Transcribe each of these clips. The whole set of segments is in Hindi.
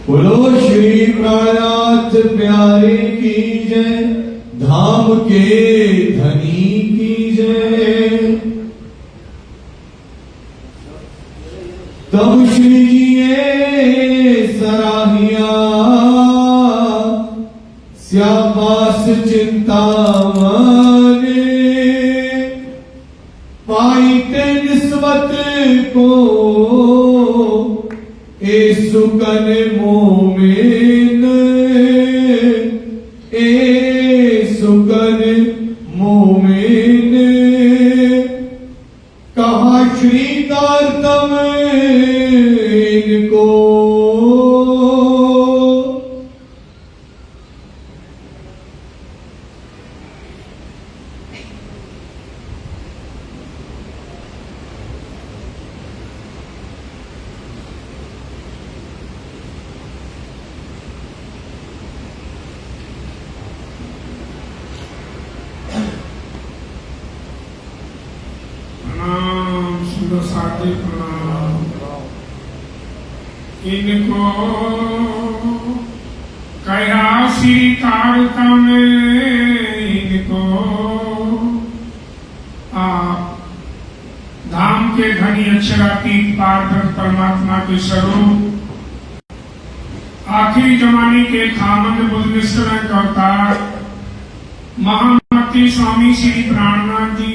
बोलो श्री प्राणाथ प्यारे की जय, धाम के धनी की जय। तब श्री जी सराहिया श्यापास चिंतामन, पाई ते निस्बत को ए सुकन मोमिन, ए सुकन मोमिन। कहा श्री तारतम इनको, इनको कया श्री तारतम इनको, धाम के धनी अक्षरातीत पारदर्श परमात्मा के स्वरूप, आखिरी जमाने के खामंद बुद्धिस्ट अवतार महामती स्वामी श्री प्राणनाथ जी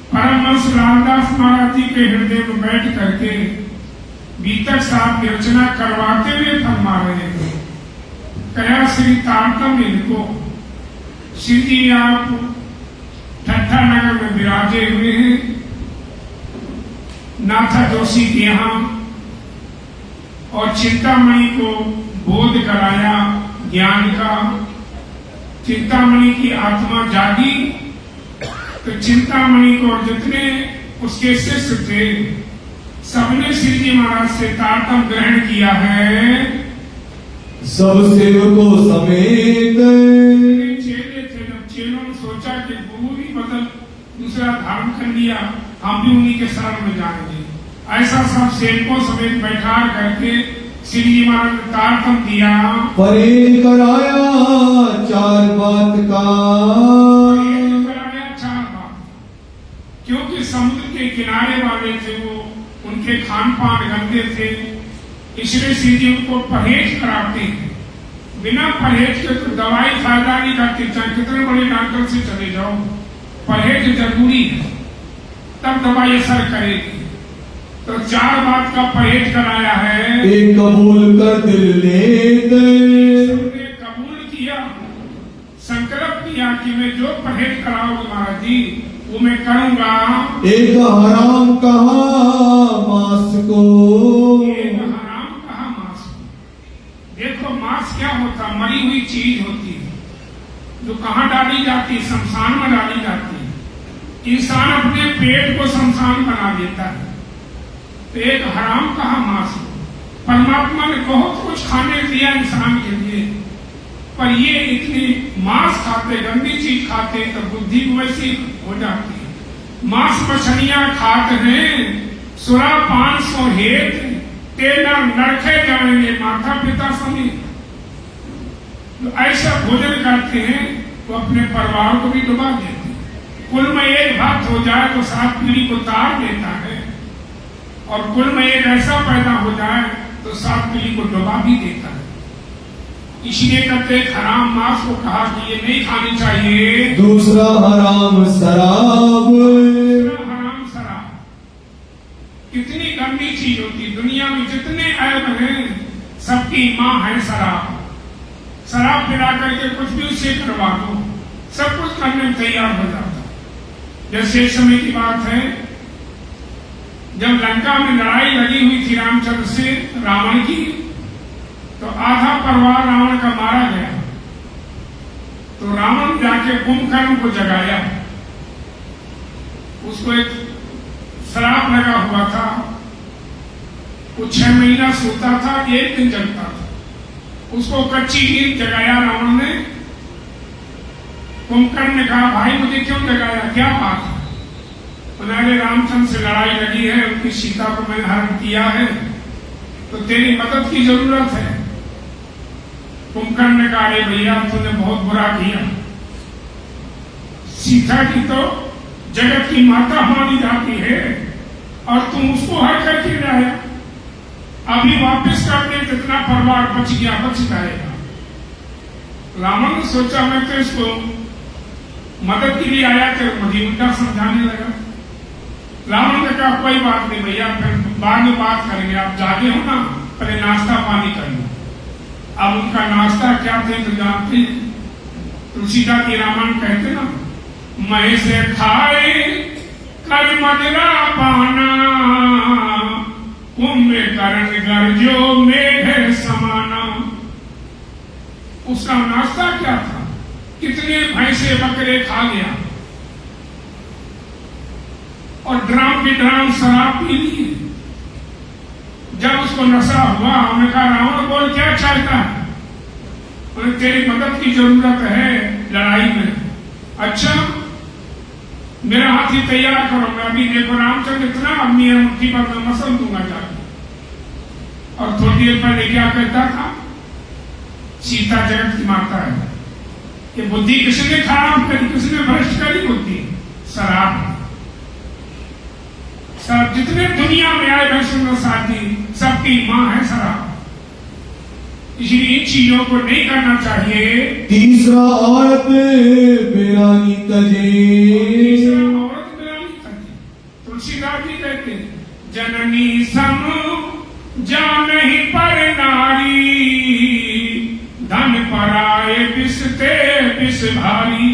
परमहंस रामदास महाराज जी के हृदय में बैठ करके बीतक साहब की रचना करवाते हुए फरमा रहे थे। कया श्री तारतम इनको। श्री जी आप ठट्ठा नगर में विराजे हुए हैं, नाथा जोशी के यहाँ, और चिंतामणि को बोध कराया ज्ञान का। चिंतामणि की आत्मा जागी तो चिंतामणि को जितने उसके शिष्य थे सबने श्री जी महाराज से तारतम ग्रहण किया है। सब सेवकों समेत चेले थे, जब चेलों ने सोचा कि गुरु भी बदल दूसरा धारण कर लिया, हम भी उन्हीं के शरण में जाएंगे। ऐसा सब सेवकों समेत बैठा करके श्री जी महाराज ने तारतम दिया। परहेज कराया चार बात का, क्योंकि समुद्र के किनारे वाले थे वो, उनके खान पान गंदे थे, इसलिए श्री जी उनको परहेज कराते हैं। बिना परहेज के तो दवाई फायदा नहीं करती, चाहे कितने बड़े डॉक्टर से चले जाओ, परहेज जरूरी है, तब दवाई असर करेगी। तो चार बात का परहेज कराया है। एक कबूल कर दिल लेते, सबने कबूल किया, संकल्प किया कि मैं जो परहेज कराओगे महाराज जी वो मैं करूंगा। एक हराम कहा मांस को, एक हराम कहा मांस को। देखो मांस क्या होता, मरी हुई चीज होती है जो कहाँ डाली जाती है, शमशान में डाली जाती है। इंसान अपने पेट को शमशान बना देता है। तो एक हराम कहा मांस को। परमात्मा ने बहुत कुछ खाने दिया इंसान के लिए, पर ये इतनी मांस खाते, गंदी चीज खाते तो बुद्धि वैसी हो जाती है। मांस मछलियां खाते हैं, सुरा 500 हेत तेना नरखे जाएंगे माता पिता समेत। तो ऐसा भोजन करते हैं तो अपने परिवार को भी डुबा देते हैं। कुल में एक भक्त हो जाए तो 7 पीढ़ी को तार देता है, और कुल में एक ऐसा पैदा हो जाए तो 7 पीढ़ी को डुबा भी देता है। इसलिए कहते हराम मांस को कहा कि ये नहीं खानी चाहिए। दूसरा हराम शराब, हराम शराब कितनी गंदी चीज होती। दुनिया में जितने ऐब हैं सबकी माँ है शराब। शराब पिला करके कुछ भी उससे करवा दो, सब कुछ करने में तैयार हो जाता। जैसे समय की बात है, जब लंका में लड़ाई लगी हुई थी रामचंद्र से रावण की, तो आधा परिवार रावण का मारा गया। तो रावण जाके कुंभकर्ण को जगाया, उसको एक शराब लगा हुआ था, वो 6 महीना सोता था, 1 दिन जगता था। उसको कच्ची नींद जगाया रावण ने। कुंभकर्ण ने कहा भाई मुझे क्यों जगाया, क्या बात है? उन्होंने रामचंद्र से लड़ाई लगी है, उनकी सीता को मैंने हरण किया है, तो तेरी मदद की जरूरत है। कुंभकर्ण ने कहा, अरे भैया तूने बहुत बुरा किया, सीता की तो जगत की माता मानी जाती है और तुम उसको हर करके लाया। अभी वापस करने जितना परिवार बच गया बच जाएगा। रावण ने सोचा मैं तो इसको मदद के लिए आया, तो मुझे उल्टा समझाने लगा। रावण ने कहा कोई बात नहीं भैया, फिर बाद में बात करेंगे, आप जागे हो ना, पहले नाश्ता पानी कर लो। अब उनका नाश्ता क्या थे तो जानते हैं, तुलसीदास जी रामायण कहते ना, मैं से खाए कर मदरा पाना, कुंभकर्ण गर्जो मेघ समाना। उसका नाश्ता क्या था, कितने भैंसे बकरे खा गया और ड्राम की ड्राम शराब पी ली। जब उसको नशा हुआ, हमने कहा रावण बोल क्या चाहता है? बोले तेरी मदद की जरूरत है लड़ाई में। अच्छा मेरा हाथी तैयार करो, मैं अभी देखो रामचंद्र इतना अम्मी है मुट्ठी पर मैं मसल दूंगा जाके। और थोड़ी देर पहले क्या कहता था, सीता जगत की माता है, ये बुद्धि किसने खराब करी, किसने भ्रष्ट करी बुद्धि? शराब। सब जितने दुनिया में आए वैष्णव साथी सबकी मां है शराब। इसलिए इन चीजों को नहीं करना चाहिए। तीसरा औरत बिरानी तजे, तीसरा औरत बिरानी तजे। तुलसीदास जी कहते हैं, जननी सम जानहि पर नारी, धन पराए बिसते बिस भारी।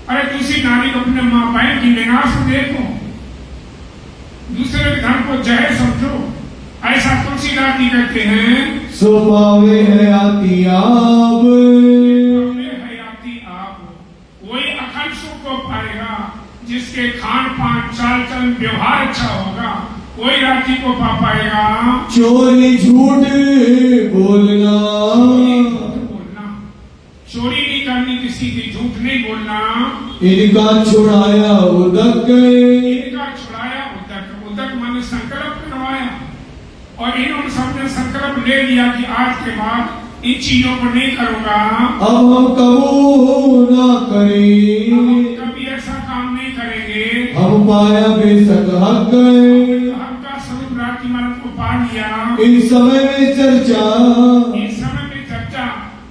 अरे दूसरी नारी को अपने मां बहन की निगाह से देखो, दूसरे धन को जहर समझो, ऐसा तुलसीदास जी कहते हैं। सो पावे हयाती आप, हयाती आप, वही अखंड सुख को पाएगा जिसके खान पान चाल चलन व्यवहार अच्छा होगा, वही रात्रि को पा पाएगा। चोरी झूठ बोलना, चोरी नहीं करनी, किसी की झूठ नहीं बोलना। इनका छुड़ाया उदक, इनका छुड़ाया उदक, उदक माने संकल्प करवाया और इन्होंने सबने संकल्प ले लिया कि आज के बाद इन चीजों को नहीं करूंगा। अब हम कबू ना करें, हम कभी ऐसा काम नहीं करेंगे। हम पाया बेशक हक, हक का स्वरूप रात्रि मानव को पा लिया। इस समय में चर्चा, इस समय में चर्चा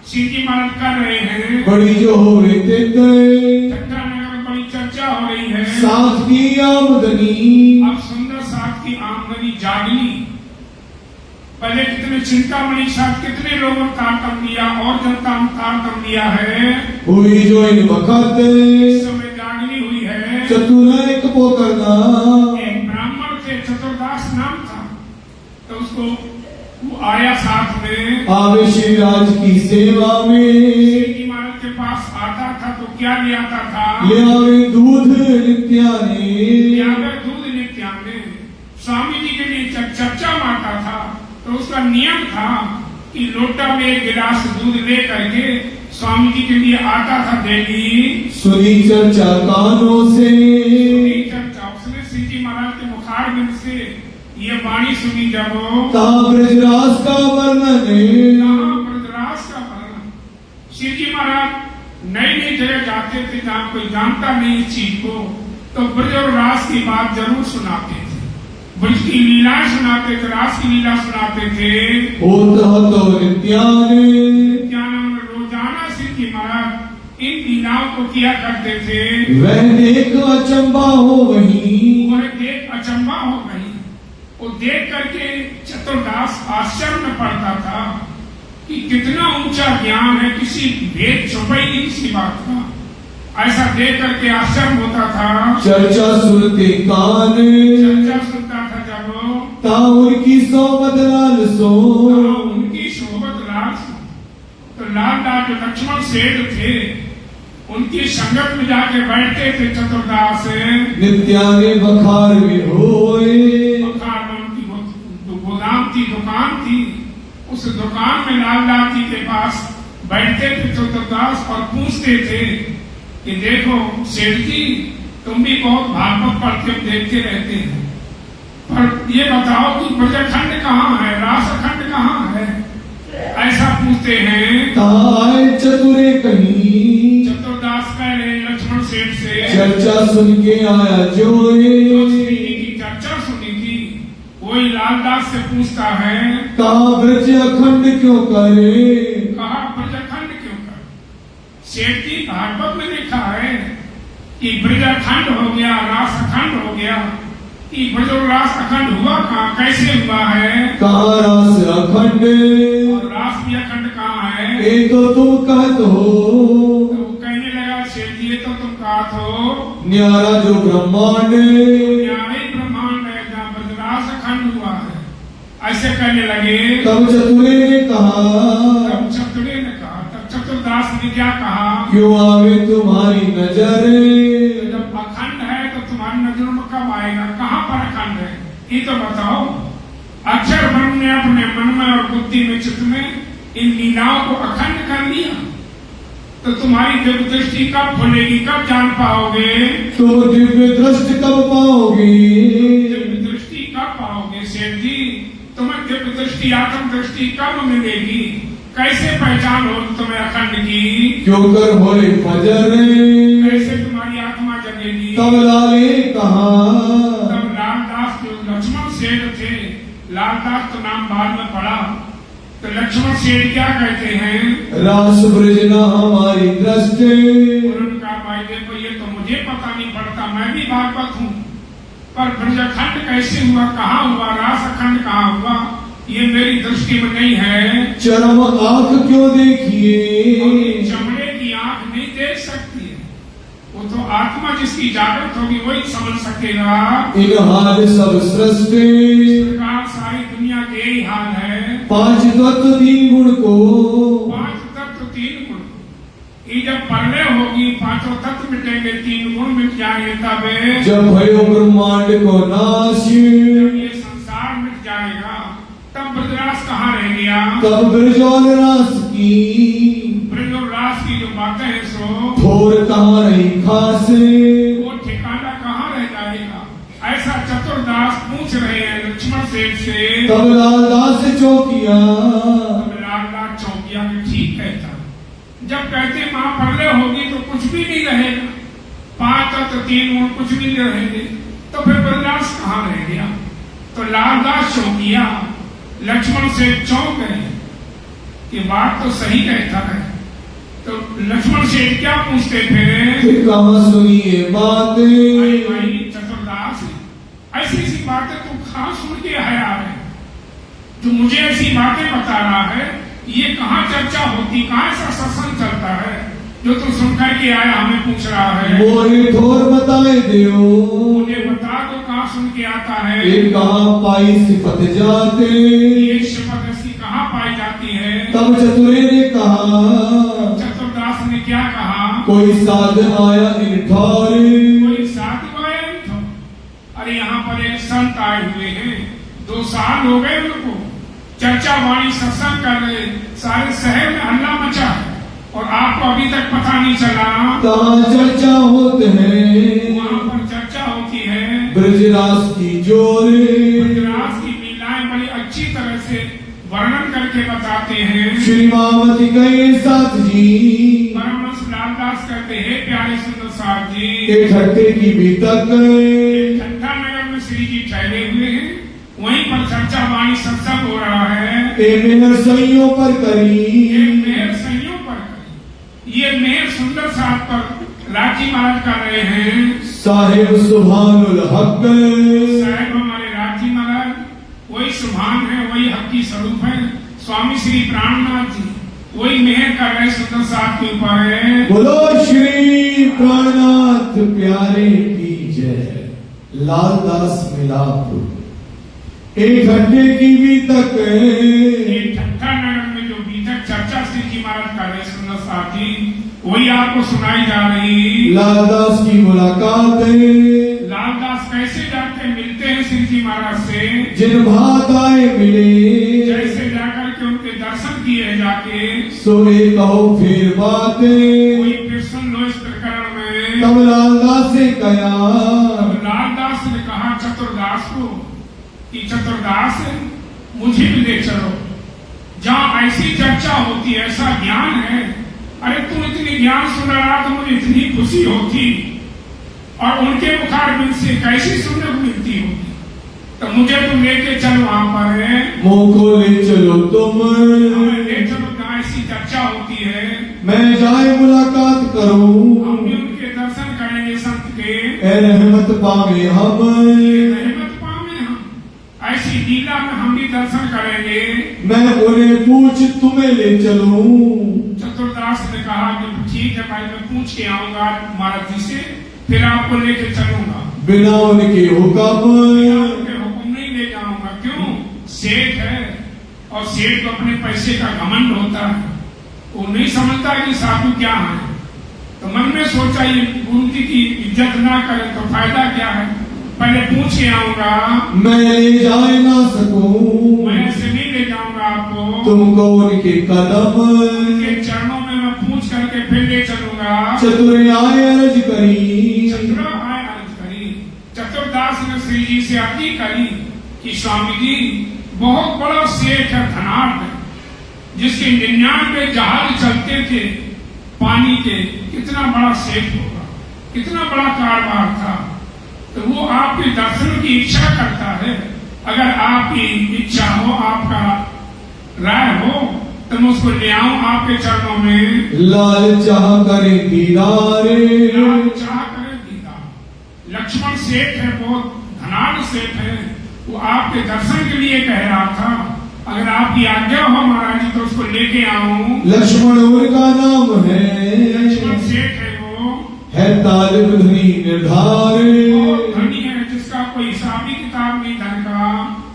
सीधी मानव कर रहे हैं, बड़ी जो हो रही चर्चा में बड़ी चर्चा हो रही है। साथ की आमदनी, अब सुंदर साथ की आमदनी जागनी। पहले कितने चिंतामणि साथ कितने लोगों ने तारतम लिया और जनता ने तारतम लिया है, हुई जो इन वक्त इस समय जागनी हुई है। चतुर एक वो करना, एक ब्राह्मण थे, चतुर्दास नाम था, तो उसको वो आया साथ में, आवे श्री राज की सेवा में, महाराज के पास आता था तो क्या ले आता था? ले आवे दूध नित्याने, दूध नित्याने। स्वामी जी के लिए चर्चा मारता था तो उसका नियम था कि लोटा में एक गिलास दूध ले करके स्वामी जी के लिए आता था डेली। सुनी चर्चा कानों से, चर्चा उसने श्री जी महाराज के मुखारबिंद से ये वाणी सुनी। जब कहा ब्रजराज का वर्णन, ब्रजराज का वर्णन, श्री जी महाराज नई नई जगह जाते थे जहाँ कोई जानता नहीं इस चीज को, तो ब्रज और रास की बात जरूर सुनाते थे, ब्रज की लीला सुनाते थे, रास की लीला सुनाते थे। तो नित्यानंद रोजाना श्री जी महाराज इन लीलाओं को किया करते थे। वह देख अचंबा हो वही, वह देख अचंबा हो गई। वो देख करके चतुर्दास आश्चर्य में पड़ता था कि कितना ऊंचा ज्ञान है, किसी भेद छुपा ही नहीं किसी बात का। ऐसा देख करके आश्चर्य होता था। चर्चा सुनते कान, चर्चा सुनता था जब ता उनकी सोबत लाल सो, उनकी सोबत लाल सो, तो लाल लाल जो लक्ष्मण सेठ थे उनकी संगत में जाके बैठते थे चतुर्दास। नित्याने बखार में होए, बखार में उनकी गोदाम थी, दुकान थी, उस दुकान में लाल लाल जी के पास बैठते थे चतुर्दास और पूछते थे कि देखो सेठ जी तुम भी बहुत भागवत पढ़ते हो, देखते रहते हैं, पर ये बताओ कि ब्रजखंड कहाँ है, रासखंड कहाँ है? ऐसा पूछते हैं। आए चतुरे कहीं, चतुरदास कह रहे लक्ष्मण सेठ से, चर्चा सुन के आया जो श्रीजी की चर्चा सुनी थी। वही लालदास से पूछता है, कहा ब्रज अखंड क्यों करे? कहा ब्रजखंड क्यों कर? सेठ जी भागवत में लिखा है कि ब्रजखंड हो गया, रासखंड हो गया। कि ब्रज और रास अखंड हुआ कहाँ, कैसे हुआ है? कहा रास अखंड, और रास भी अखंड कहाँ है? ये तो तुम कहत हो। तो वो कहने लगा, सेठ जी ये तो तुम कहत हो, न्यारा जो ब्रह्मांड, न्यारे ब्रह्मांड है जहाँ ब्रजरास अखंड हुआ है, ऐसे कहने लगे। तब चतुरे ने कहा, तब चतुरे ने कहा, तब चतुरदास ने क्या कहा? क्यों आवे तुम्हारी नजर? जब अखंड है तो तुम्हारी नजरों में कब आएगा? कहाँ पर अखंड है ये तो बताओ। अक्षर ब्रह्म ने अपने मन में और बुद्धि में, चित्त में इन लीलाओं को अखंड कर लिया, तो तुम्हारी दिव्य दृष्टि कब खुलेगी, कब जान पाओगे? तुम दिव्य दृष्टि कब पाओगे? दिव्य दृष्टि कब पाओगे सेठ जी? तुम्हें दिव्य दृष्टि, आत्म दृष्टि कब मिलेगी? कैसे पहचान हो तुम्हें अखंड की? क्यों कर भोले फजर, कैसे तुम्हारी आत्मा जगेगी? तब लाले कहा, तब लालदास जो लक्ष्मण सेठ थे, लालदास तो नाम बाद में पड़ा, तो लक्ष्मण सेठ क्या कहते हैं? रास ब्रजना हमारी दृष्टि। उन्होंने कहा, भाई देखो ये तो मुझे पता नहीं पड़ता, मैं भी भागवत हूँ, पर ब्रजखंड कैसे हुआ, कहाँ हुआ, रासखंड कहाँ हुआ, ये मेरी दृष्टि में नहीं है। चरम आंख क्यों देखिए? चमड़े की आंख नहीं देख सकती है, वो तो आत्मा जिसकी जागृत होगी वही समझ सकेगा। इन हाल सब सृष्टि, सरकार सारी दुनिया के यही हाल है। 5 तत्व 3 गुण को, 5 तत्व 3 गुण, ये जब परलय होगी 5 तत्व मिटेंगे, 3 गुण मिट जाएंगे, तब जब भयो ब्रह्मांड को नाश, जब ये संसार मिट जाएगा, तब ब्रजरास कहाँ रह गया? तब ब्रज और रास की, ब्रज और रास की जो बातें हैं सो ठोर कहाँ रही खास, वो ठिकाना कहाँ रह जाएगा? ऐसा चतुरदास पूछ रहे हैं लक्ष्मण सेठ से। तब लालदास चौकिया, तब लालदास चौकिया में ठीक कहता, जब कहते महाप्रलय होगी तो कुछ भी नहीं रहेगा, 5 तत्व 3 गुण कुछ भी नहीं रहेंगे, तो फिर ब्रजरास कहाँ रह गया? तो लालदास चौकिया लक्ष्मण से चौंक गए कि बात तो सही कहता है। तो लक्ष्मण से क्या पूछते फिर? कहाँ सुनिए बातें, भाई चतुरदास, ऐसी ऐसी बातें तुम कहाँ सुन के आया है? जो मुझे ऐसी बातें बता रहा है, ये कहाँ चर्चा होती, कहाँ ऐसा सत्संग चलता है जो तुम सुन करके आया हमें पूछ रहा है? मोहे ठोर बताए दियो, मुझे बता दो कहाँ सुन के आता है? ये कहाँ पाई सिफत जाते, ये शपथ ऐसी कहाँ पाई जाती है? तब चतुरे ने कहा, चतुरदास ने क्या कहा? कोई साध आया इन ठौरे, कोई साधु आया नहीं था। अरे यहाँ पर एक संत आए हुए हैं, 2 साल हो गए उनको, चर्चा वाणी सत्संग कर रहे, सारे शहर में हल्ला मचा है, और आपको अभी तक पता नहीं चला। कहाँ चर्चा होते हैं, वहाँ पर चर्चा होती है ब्रजरास की जोरे, ब्रजरास की लीलाएं बड़ी अच्छी तरह से वर्णन करके बताते हैं। श्री मामती गए साथ जी, परमहंस लालदास कहते हैं, प्यारे सुंदर साहब जी, के ठट्टे की भी तक, ठट्टा नगर में श्री जी ठहरे हुए हैं, वहीं पर चर्चा वाणी सत्संग हो रहा है। मेहर सैयों पर करी, मेहर सैयों पर करी, ये मेहर सुंदर साहब पर राजी महाराज कर रहे हैं। साहेब सुभानुल हक, साहेब हमारे राजी महाराज वही सुभान है, वही हकी स्वरूप है। स्वामी श्री प्राणनाथ जी वही मेहर कर रहे सुंदर साहब के ऊपर है। बोलो श्री प्राणनाथ प्यारे की जय। लालदास मिलाप एक घंटे की भी तक, ठट्टा नगर में जो बीतक चर्चा श्री जी महाराज कर रहे सुंदर साहब जी, वही आपको सुनाई जा रही। लालदास की मुलाकात, लालदास कैसे जाके मिलते हैं श्री जी महाराज से? जिन भात आए मिले, जैसे जाकर के उनके दर्शन किए जाके, सोए कहो फिर बातें, कोई फिर सुन लो इस प्रकरण में। तब लालदास से कया तब लालदास ने कहा चतुरदास को कि चतुरदास मुझे भी ले चलो, जहां ऐसी चर्चा होती है, ऐसा ज्ञान है। अरे तू इतनी ज्ञान सुना रहा तो मुझे इतनी खुशी होती, और उनके मुखारबिंद से कैसी सुनने को मिलती होगी। तो मुझे तुम लेके चलो वहां पर, मोको ले चलो तुम, ले चलो जहाँ ऐसी चर्चा होती है। मैं जाए मुलाकात करूं, हम भी उनके दर्शन करेंगे संत के, ए रहमत पावे हम, रहमत पावे हम, ऐसी लीला में हम भी दर्शन करेंगे। मैं उन्हें पूछ तुम्हें ले चलूं। चतुरदास ने कहा कि ठीक है भाई, मैं पूछ के आऊंगा महाराज जी से, फिर आपको लेके चलूंगा। बिना उनके हुक्म नहीं ले जाऊंगा। क्यों? सेठ है, और सेठ को अपने पैसे का घमंड होता है, वो नहीं समझता कि साधु क्या है। तो मन में सोचा ये उनकी की इज्जत ना करे तो फायदा क्या है, पहले पूछ के आऊंगा। मैं ले जाए ना सकूं, मैं ऐसे नहीं ले जाऊंगा आपको, तुमको उनके कदम, उनके चरणों में मैं पूछ करके फिर ले चलूंगा। चतुर आए अर्ज करी, चतुर आए अर्ज करी। चतुरदास ने श्री जी से अर्जी करी कि स्वामी जी बहुत बड़ा सेठ है, धनाढ़ है, जिसके 99 जहाज चलते थे पानी के, कितना बड़ा सेठ होगा, कितना बड़ा कारोबार था। तो वो आपके दर्शन की इच्छा करता है। अगर आपकी इच्छा हो, आपका राय हो, तो मैं उसको ले आऊं आपके चरणों में। लाल चाह करे दीदारे, लाल चाह करे दीदार। लक्ष्मण सेठ है, बहुत धनाढ़ सेठ है, वो आपके दर्शन के लिए कह रहा था। अगर आपकी आज्ञा हो महाराज जी तो उसको लेके आऊं। लक्ष्मण उनका नाम है, लक्ष्मण सेठ है, वो है तालिब धनी निर्धारे, बहुत धनी है, जिसका कोई हिसाबी किताब नहीं धन का।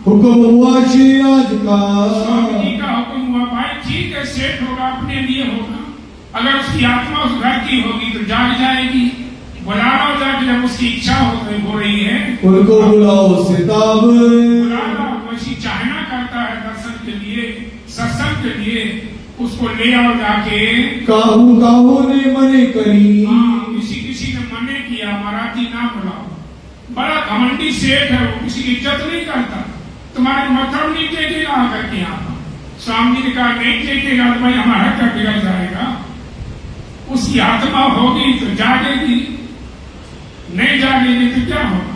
हुक्म हुआ श्री राज का, स्वामी जी का हुक्म हुआ। भाई ठीक है, सेठ होगा, अपने लिए होगा, अगर उसकी आत्मा उस घर की होगी तो जाग जाएगी। बुला लो जाके, जब उसकी इच्छा हो रही है उनको बुलाओ सिताब, बुला लो। वैसी चाहना करता है दर्शन के लिए, सत्संग के लिए, उसको ले आओ जाके। काहू ने मने करी, किसी किसी ने मने किया, महाराज जी ना बुलाओ, बड़ा घमंडी सेठ है, वो किसी की इज्जत नहीं करता, तुम्हारे मतलब नहीं टेकेगा आकर के यहाँ। स्वामी जी ने कहा नहीं टेकेगा तो भाई हमारा क्या बिगड़ जाएगा। उसकी आत्मा होगी तो जागेगी, नहीं जागेगी तो क्या होगा।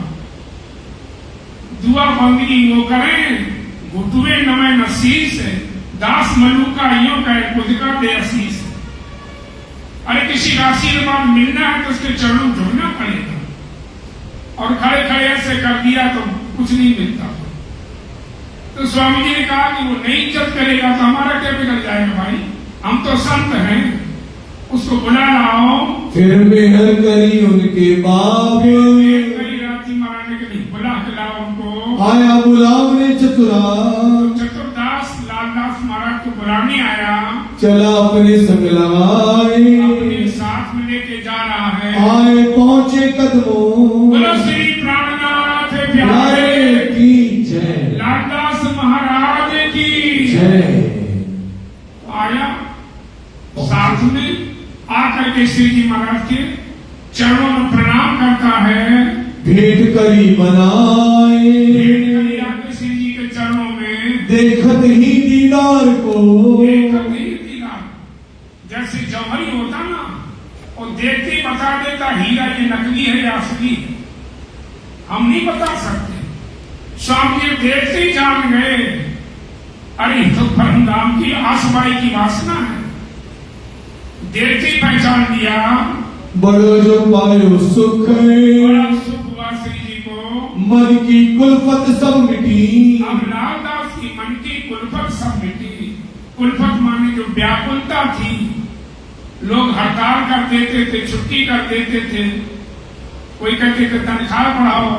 दुआ बंदगी वो करें, घुटुए नमय नसीस है, दास मनु का यो कहे खुद का दे असीस। अरे किसी का आशीर्वाद मिलना है तो उसके चरणों झुकना पड़ेगा, और खड़े खड़े ऐसे कर दिया तो कुछ नहीं मिलता। तो स्वामी जी ने कहा कि वो नहीं इज्जत करेगा तो हमारा क्या बिगड़ जाएगा भाई, हम तो संत हैं, उसको बुला लाओ। फिर मेहर करी उनके बाप, कई राती मारने के लिए बुला के लाओ उनको। आया बुलावने चतुरा, चतुरदास लालदास महाराज को बुलाने आया, चला अपने संग लगाए, अपने साथ में लेके जा रहा है। आए पहुंचे कदमों, बोलो श्री प्राणनाथ प्यारे की जय, लालदास महाराज की जय। आया, साथ में आकर के श्री जी महाराज के चरणों में प्रणाम करता है। भेंट करी बनाए, भेंट करी आके श्री जी के चरणों में, देखत ही दीदार को, देखत ही दीदार। जैसे जौहरी होता ना, वो देखते ही बता देता हीरा ये नकली है या असली, हम नहीं बता सकते। स्वामी जी देखते ही जान गए, अरे तो परमधाम की आसमाई की वासना है, देखते ही पहचान लिया। बड़ो जो पायो सुख, बड़ा सुख हुआ श्री जी को, मन की कुलफत सब मिटी, अब लालदास की मन की कुलफत सब मिटी। कुलफत माने जो व्याकुलता थी, लोग हड़ताल कर देते थे, छुट्टी कर देते थे, कोई कहते थे तनख्वाह बढ़ाओ,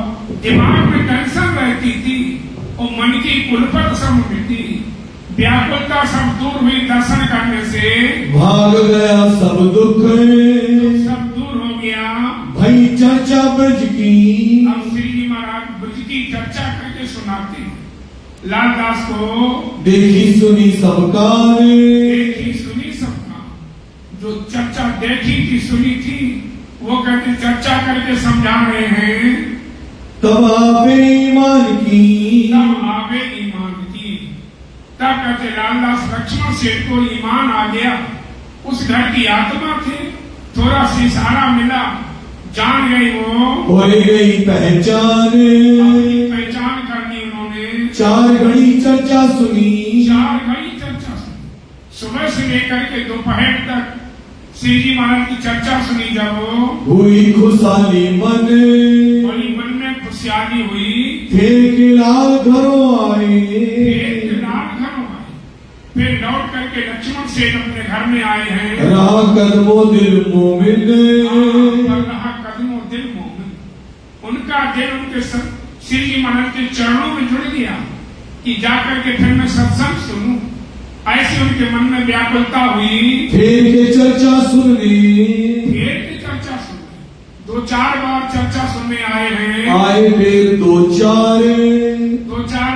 दिमाग में टेंशन रहती थी, और मन की कुलफत सब मिटी, व्याकुलता सब दूर हुई दर्शन करने से, भाग गया सब दुख, सब दूर हो गया। भई चर्चा ब्रज की, अब श्री जी महाराज ब्रज की चर्चा करके सुनाते हैं लालदास को। देखी सुनी सबका, देखी सुनी सबका, जो चर्चा देखी थी सुनी थी, वो कहते चर्चा करके समझा रहे हैं, तब आपे ईमान की। तब आवे ईमान की। तब कहते लालदास लक्ष्मण सेठ को ईमान आ गया। उस घर की आत्मा थे, थोड़ा सा इशारा मिला, जान गई वो, हो गई पहचान। अपनी पहचान कर ली उन्होंने। 4 घड़ी चर्चा सुनी। 4 घड़ी चर्चा सुनी। सुबह से लेकर के दोपहर तक श्री जी महाराज की चर्चा सुनी। जब वो हुई खुशहाली मन, बड़ी मन में खुशहाली हुई। फिर के लाल घरों आए। फिर लाल घरों आए। फिर लौट करके लक्ष्मण सेठ अपने घर में आए हैं। रहा कदमों दिल मोमिन। रहा कदमों दिल मोमिन। उनका दिल उनके श्री जी महाराज के चरणों में जुड़ गया कि जाकर के फिर मैं सत्संग सुनूं। ऐसी उनके मन में व्याकुलता हुई। फिर के चर्चा सुनने। फिर की चर्चा सुनने 2-4 बार चर्चा सुनने आए हैं। आए फिर 2-4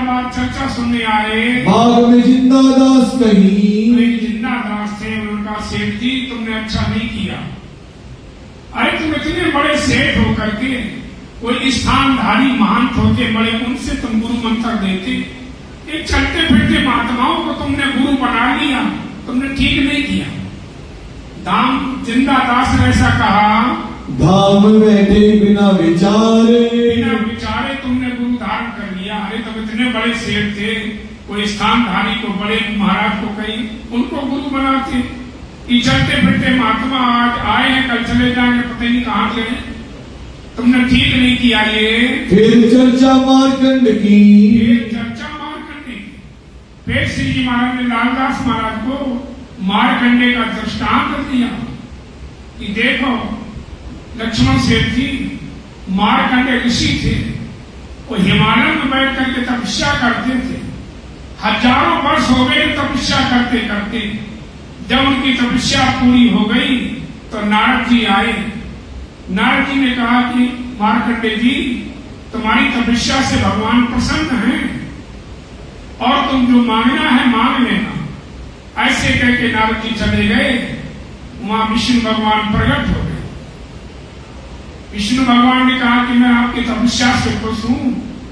बार चर्चा सुनने आए। बाग में जिंदा दास कहीं। जिंदा दास थे। उनका सेठ जी तुमने अच्छा नहीं किया। अरे तुम इतने बड़े सेठ होकर के, कोई स्थानधारी महंत होते बड़े, उनसे तुम गुरु मंत्र देते। एक चलते फिरते महात्माओं को तुमने गुरु बना लिया, तुमने ठीक नहीं किया। दाम जिंदा दास ने ऐसा कहा, धाम बैठे बिना विचारे। बिना विचारे तुमने गुरु धारण कर लिया। अरे तुम इतने बड़े सेठ थे, कोई स्थानधारी को, बड़े महाराज को कहीं उनको गुरु बनाते। ये चलते फिरते महात्मा आज आए हैं, कल चले जाएंगे, पता नहीं कहाँ गए। तुमने ठीक नहीं किया ये। फिर चर्चा मारकंड की। चर्चा मारकंडे की। फिर श्री जी महाराज ने लालदास महाराज को मारकंडे का दृष्टांत दिया कि देखो लक्ष्मण सेठ जी मारकंडे ऋषि थे। वो हिमालय में बैठ करके तपस्या करते थे। हजारों वर्ष हो गए तपस्या करते करते। जब उनकी तपस्या पूरी हो गई तो नारद जी आए। नारद जी ने कहा कि मार्कंडे जी तुम्हारी तपस्या से भगवान प्रसन्न हैं और तुम जो मांगना है मांग लेना। ऐसे कहकर नारद जी चले गए। वहां विष्णु भगवान प्रकट हो गए। विष्णु भगवान ने कहा कि मैं आपकी तपस्या से खुश हूं,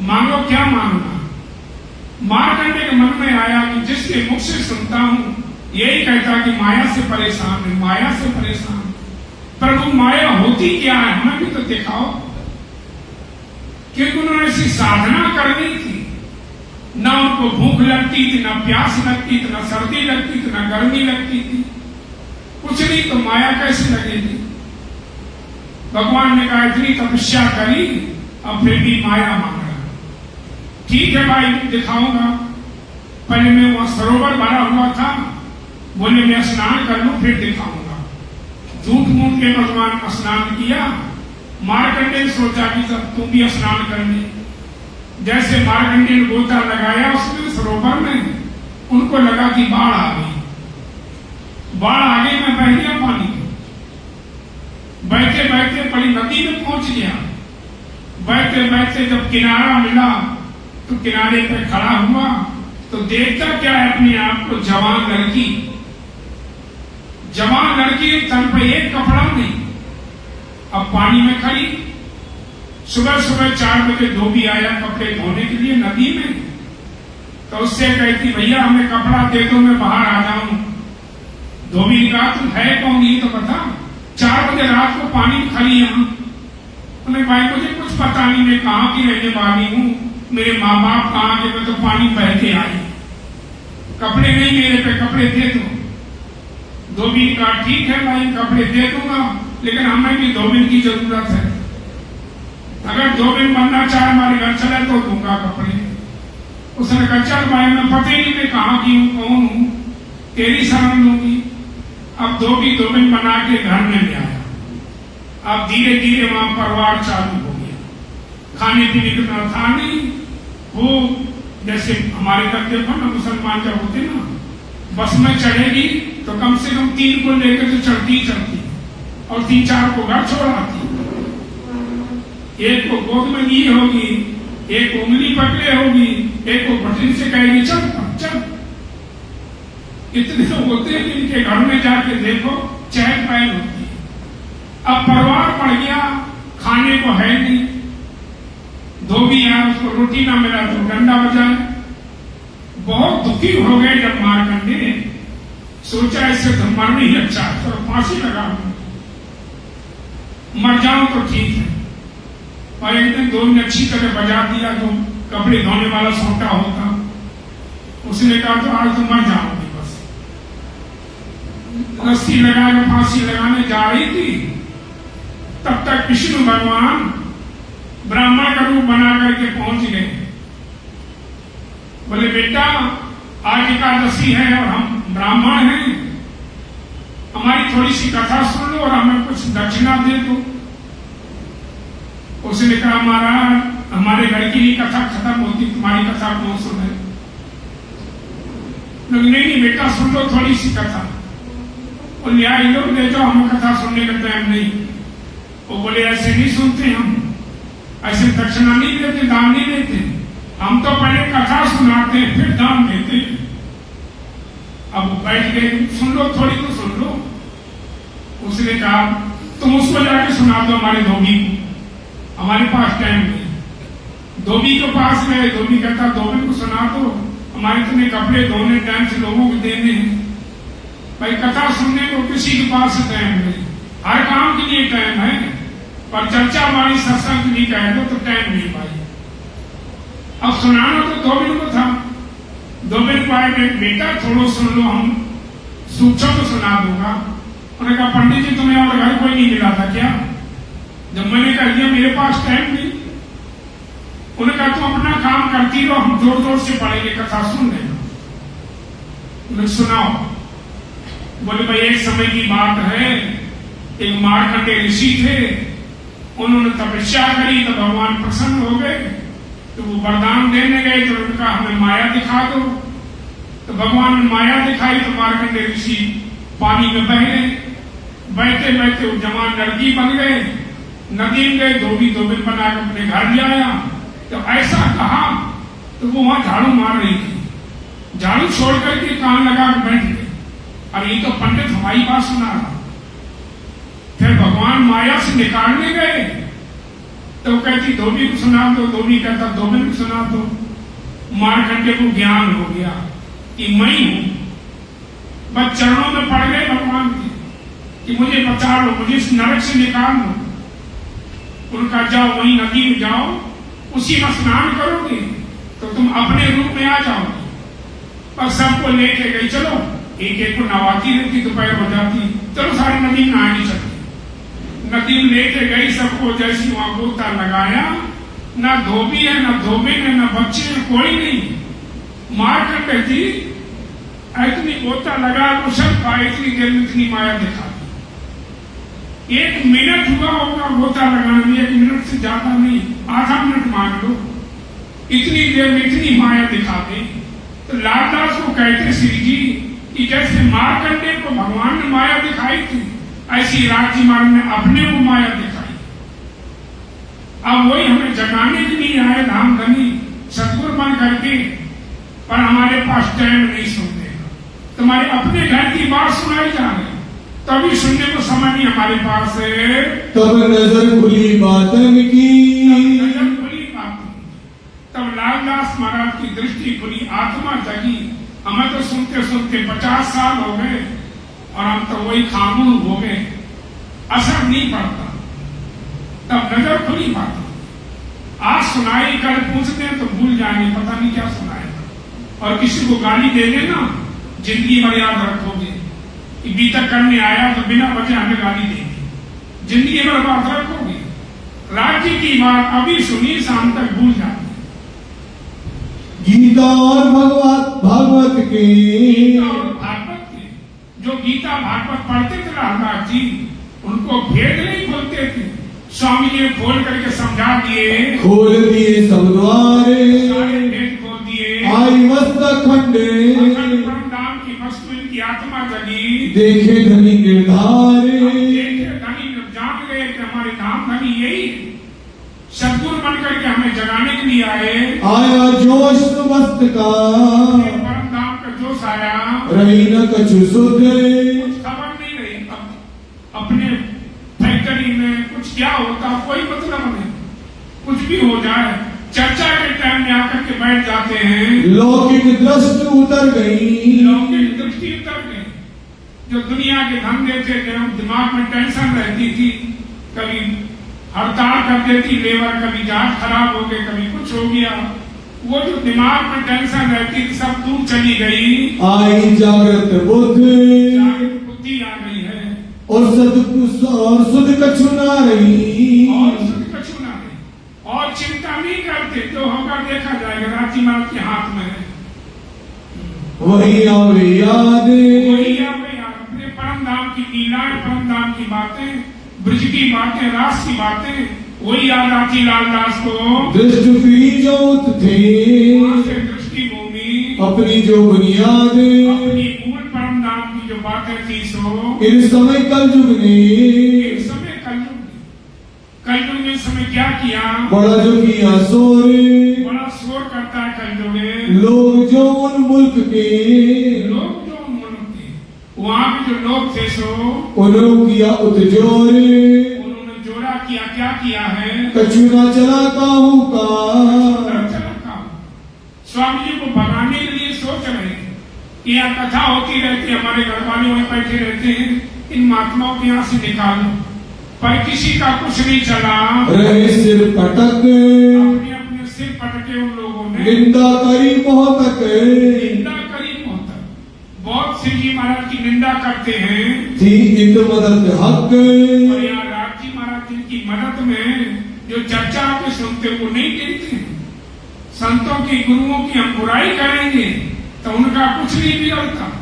मांगो क्या मांगना। मार्कंडे के मन में आया कि जिसके मुख से सुनता हूं यही कहता कि माया से परेशान है, माया से परेशान। प्रभु माया होती क्या है हमें भी तो दिखाओ। क्योंकि उन्होंने ऐसी साधना करनी थी, ना उनको भूख लगती थी, ना प्यास लगती थी, ना सर्दी लगती थी, ना गर्मी लगती थी, कुछ नहीं, तो माया कैसे लगेगी। भगवान ने कहा इतनी तपस्या करी अब फिर भी माया मांग रहा। ठीक है भाई दिखाऊंगा। पहले मैं वहां सरोवर भरा हुआ था, बोले मैं स्नान कर लूं फिर दिखाऊंगा। झूठ मूठ के भगवान स्नान किया। मार्कंडे ने सोचा कि तुम भी स्नान कर ले। जैसे मार्कंडे ने गोता लगाया उसमें सरोवर में, उनको लगा कि बाढ़ आ गई। बाढ़ आ गई में बह गया पानी। बहते बहते बड़ी नदी में पहुंच गया। बहते बहते जब किनारा मिला तो किनारे पे खड़ा हुआ तो देखता क्या है अपने आप को, जवान लड़की। जवान लड़की तन पे एक कपड़ा नहीं, अब पानी में खड़ी। सुबह सुबह 4 बजे धोबी आया कपड़े धोने के लिए नदी में, तो उससे कहती भैया हमें कपड़ा दे दो मैं बाहर आ जाऊं। धोबी ने कहा तुम है कौन ये तो बता। 4 बजे रात को पानी में खड़ी यहां। उन्हें भाई मुझे कुछ पता नहीं, मैं कहाँ की रहने वाली हूँ, मेरे माँ बाप कहाँ के, मैं तो पानी बह के आई, कपड़े नहीं मेरे पे, कपड़े दे दो। धोबी ने कहा ठीक है भाई कपड़े दे दूंगा, लेकिन हमें भी धोबी की जरूरत है। अगर धोबी बनना चाहे हमारे घर चले तो दूंगा कपड़े। उसने कहा चल भाई मैं पता ही नहीं मैं कहाँ की हूँ, कौन हूँ, तेरी शरण लूंगी। अब धोबी बना के घर में ले आया। अब धीरे धीरे वहां परिवार चालू हो गया। खाने पीने का था नहीं, वो जैसे हमारे करते हो ना मुसलमान जब होते ना, बस में चढ़ेगी तो कम से कम 3 को लेकर तो चढ़ती चढ़ती और 3-4 को घर छोड़ाती। एक को गोद में ली होगी, एक उंगली पकड़े होगी, एक को बटन से कहेगी चल चल। इतने लोग होते हैं जिनके घर में जाके देखो चहल पहल होती है। अब परिवार बढ़ गया, खाने को है नहीं, धोबी है उसको रोटी ना मिला तो डंडा बजाए। बहुत दुखी हो गए जब मारकंडे ने सोचा इससे तो मरना ही अच्छा है, तो फांसी लगा मर जाऊं तो ठीक है। और एक दिन धोबी ने अच्छी तरह बजा दिया, जो कपड़े धोने वाला सोटा होता, उसने कहा तो आज तो मर जाओगे बस। रस्सी लगाकर फांसी लगाने जा रही थी, तब तक विष्णु भगवान ब्राह्मण का रूप बना करके पहुंच गए। बोले बेटा आज एकादशी है और हम ब्राह्मण हैं, हमारी थोड़ी सी कथा सुन लो और हमें कुछ दक्षिणा दे दो। उसने कहा महाराज हमारे घर की ही कथा खत्म होती, तुम्हारी कथा कौन सुने। नहीं बेटा सुन लो थोड़ी सी कथा। और न्याय लोग ले जाओ, हमें कथा सुनने का टाइम नहीं। वो बोले ऐसे नहीं सुनते, हम ऐसे दक्षिणा नहीं देते, दान नहीं देते, हम तो पहले कथा सुनाते हैं फिर दान देते हैं। अब बैठ गए, सुन लो थोड़ी तो सुन लो। उसने कहा तुम उसको जाके सुना दो हमारे धोबी को, हमारे पास टाइम नहीं। धोबी के पास गए, धोबी कहता धोबी को सुना दो, हमारे तुम्हें कपड़े धोने टाइम से लोगों को देने हैं, भाई कथा सुनने को किसी के पास टाइम नहीं। हर काम के लिए टाइम है, पर चर्चा वाली सत्संग के लिए कह दो तो टाइम नहीं भाई। अब सुनाना तो धोबी को था। धोबी पाए बेटा थोड़ा सुन लो, हम सूक्ष्म तो सुना दूंगा। उन्होंने कहा पंडित जी तुम्हें और घर कोई नहीं मिला था क्या? जब मैंने कह दिया मेरे पास टाइम नहीं। उन्होंने कहा तुम अपना काम करती रहो, हम जोर जोर से पढ़ेंगे, कथा सुन लेना। उन्होंने सुनाओ। बोले भाई एक समय की बात है, एक मारकंडे ऋषि थे, उन्होंने तपस्या करी तो भगवान प्रसन्न हो गए, तो वो वरदान देने गए तो उनका हमें माया दिखा दो। तो भगवान ने माया दिखाई तो मारकंडे ऋषि पानी में बह गए। बहते बहते वो जवान लड़की बन गए, नदी में गए, धोबी बनाकर अपने घर ले आया। तो ऐसा कहा तो वो वहां झाड़ू मार रही थी, झाड़ू छोड़ करके कान लगा कर बैठ गए। अब ये तो पंडित हमारी बात सुना रहा। फिर भगवान माया से निकालने गए तो कहती धोबी को सुना दो, धोबी कहता धोबी को सुना दो। मारकंडे को ज्ञान हो गया कि मैं हूं, बस चरणों में पड़ गए भगवान के कि मुझे बचा लो, मुझे इस नरक से निकाल लो। उनका जाओ वही नदी में जाओ, उसी में स्नान करोगे तो तुम अपने रूप में आ जाओगे। पर सबको लेके गई, चलो एक एक को नवाती रहती, दोपहर हो जाती, चलो सारी नदी में नहा नहीं सकती। नदी में लेके गई सबको, जैसी वहां गोता लगाया, ना धोबी है ना धोबे ने ना बच्चे है, कोई नहीं। मारकंडे जी इतनी गोता लगा तो सब का इतनी देर में इतनी माया दिखा दी। 1 मिनट हुआ होगा गोता लगाने में, 1 मिनट से ज्यादा नहीं, आधा मिनट मान लो, इतनी देर में इतनी माया दिखा दे। तो लालदास को कहते श्री जी कि जैसे मारकंडे को भगवान ने माया दिखाई थी, ऐसी राजी महाराज ने अपने को माया दिखाई। अब वही हमें जगाने के लिए आए धाम धनी सतगुरु बन करके, पर हमारे पास टाइम नहीं सुनने का। तुम्हारे अपने घर की बात सुनाई जा रही, तभी सुनने को समय नहीं हमारे पास है। तब नजर खुली बातन की, नजर खुली बातन, तब लालदास महाराज की दृष्टि खुली, आत्मा जगी। हमें तो सुनते सुनते 50 साल हो गए और हम तो वही खामोश हो गए, असर नहीं पड़ता। तब नजर खुली बात। आज सुनाई कल पूछते हैं तो भूल जाएंगे, पता नहीं क्या सुनाएगा। और किसी को गाली दे देना, जिंदगी भर याद रखोगे कि बीतक करने आया तो बिना वजह हमें गाली देगी, जिंदगी भर बात रखोगे। राज्य की बात अभी सुनी, शाम तक भूल जाओगे। गीता और भागवत के, जो गीता भागवत पढ़ते थे रामदास जी, उनको भेद नहीं खोलते थे, स्वामी जी ने खोल करके समझा दिए, खोल दिए सब द्वारे, सारे भेद खोल दिए। आई मस्तक खंडे, परम धाम की वस्तु इनकी आत्मा जगी, देखे धनी निर्धारे, देखे धनी जान गए कि हमारे धाम धनी यही सदगुरु बन करके हमें जगाने के लिए आए। आया जोश मस्त का, परम धाम का जोश आया, रही न कछु सुध, खबर नहीं रही। अपने फैक्ट्री क्या होता कोई मतलब नहीं, कुछ भी हो जाए चर्चा के टाइम में आकर के बैठ जाते हैं। लौकिक दृष्टि उतर गई, लौकिक दृष्टि उतर गई। जो दुनिया के धंधे थे, दिमाग में टेंशन रहती थी, कभी हड़ताल कर देती लेबर, कभी जहाज खराब हो गए, कभी कुछ हो गया, वो जो दिमाग में टेंशन रहती थी सब दूर चली गई। आई जागृत बुद्धि, जागृत बुद्धि आ गई है और सुध कछु ना रही, और सुध कछु ना रही, और चिंता नहीं करते, जो होगा देखा जाएगा, राजी महाराज के हाथ में है। वही आवे याद, वही आवे याद, अपने परम धाम की लीलाएं, परम धाम की बातें, ब्रज की बातें, रास की बातें, वही याद आती लालदास को। दृष्टि फिरी जोत थे, वहाँ से दृष्टि भूमि अपनी जो बुनियाद, अपनी मूल परम धाम की जो बातें थी सो इस समय कलयुग ने, इस समय कलयुग ने इस समय क्या किया, बड़ा जो किया सोरे, बड़ा शोर करता है कलयुग में। लोग जो उन मुल्क के, लोग जो मुल्क थे, वहाँ के जो लोग थे सो उन्होंने किया उतजोरे, उन्होंने जोड़ा किया, क्या किया है, कछु ना चला काहू का, चला काम। स्वामी जी को भगाने के लिए सोच रहे हैं कि यहाँ कथा होती रहती है, हमारे घर वाले वहीं बैठे रहते हैं, इन महात्माओं को यहाँ से निकालो, पर किसी का कुछ नहीं चला। रहे सिर पटक, अपने अपने सिर पटके उन लोगों ने, निंदा करी बहुत निंदा करी बहुत सिंह जी महाराज की निंदा करते हैं। थी इत मदद हक, और यहाँ राज जी महाराज की मदद में जो चर्चा के सुनते वो नहीं गिरते हैं। संतों की गुरुओं की हम बुराई करेंगे तो उनका कुछ नहीं बिगड़ता,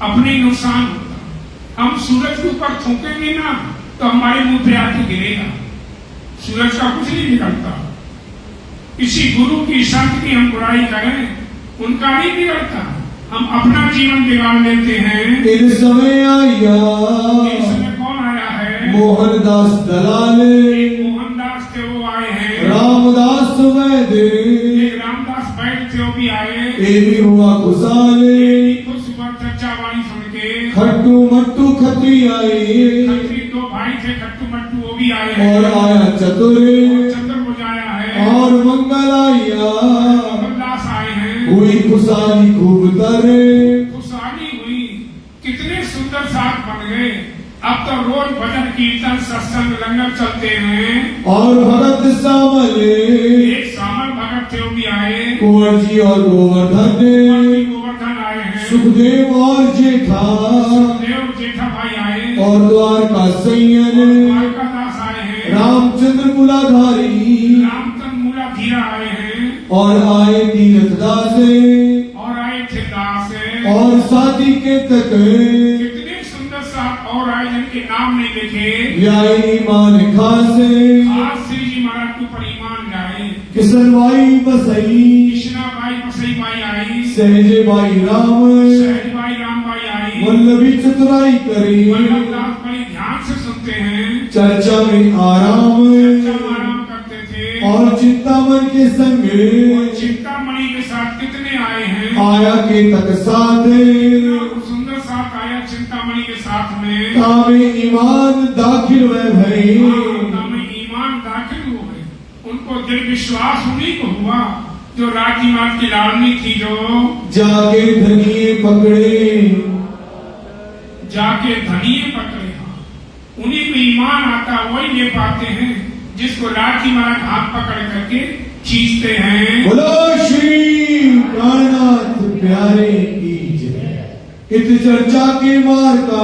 अपने नुकसान होता। हम सूरज के ऊपर थूकेंगे ना तो हमारे मुंह पे आके गिरेगा, सूरज का कुछ नहीं बिगड़ता। किसी गुरु की संत की हम बुराई करें उनका नहीं बिगड़ता, हम अपना जीवन बिगाड़ लेते हैं। इन समय आया, इस समय कौन आया है, मोहनदास दलाले, मोहनदास थे वो आए हैं, रामदास वैद्य, एक रामदास बैठ थे वो भी आए, ये भी हुआ खुशाले, खुश हुआ चर्चा वाणी सुन के। खट्टू मट्टू खत्री आए, खत्री दो भाई थे खट्टू मट्टू, वो भी आए हैं, और आया चतुरे, चंद्र बुझाया है, और मंगल आया, मोहनदास आए हैं। हुई खुशाली खूब तरे, खुशहाली हुई, कितने सुंदर साथ बन गए। अब तो रोज भजन कीर्तन सत्संग लंगर चलते हैं। और भगत सामले, एक सामल भगत थे वो भी आए, कुंवर जी और गोवर्धन, गोवर्धन आए हैं, सुखदेव और जेठा, सुखदेव जेठा भाई आए, और द्वारका सैयन, द्वारकादास आए हैं, रामचंद्र मूलाधारी, रामचंद्र मूला धीरा आए हैं, और आए तीर्थदासे, और आए थे दास, और साथी के तक, कितने सुंदर साथ और आए जिनके नाम नहीं लिखे। व्यायनी मान खासे, आज श्री जी महाराज के ऊपर ईमान लाए। Kishan by Basai, Krishna by Basai by I, सहजे बाई राम, सहज by Ram by I, Vallabhi चतुराई करी, वल्लभदास बड़ी ध्यान से सुनते हैं, चर्चा में आराम, चर्चा में आराम करते थे। और चिंतामन के संग, और चिंतामणि के साथ कितने आए हैं, आया के तक साथ, सुंदर साथ आया चिंतामणि के साथ में। तामे ईमान दाखिल में भई, में ईमान दाखिल हो गए, उनको दिल विश्वास उन्हीं को हुआ जो राजी मात की लाडली थी, जो जाके धनिये पकड़े, जाके धनिये पकड़े। हाँ, उन्हीं को ईमान आता, वही ले पाते हैं जिसको राजी महाराज हाथ पकड़ करके खींचते हैं। बोलो श्री प्राणनाथ प्यारे की जय। इत चर्चा के मार का,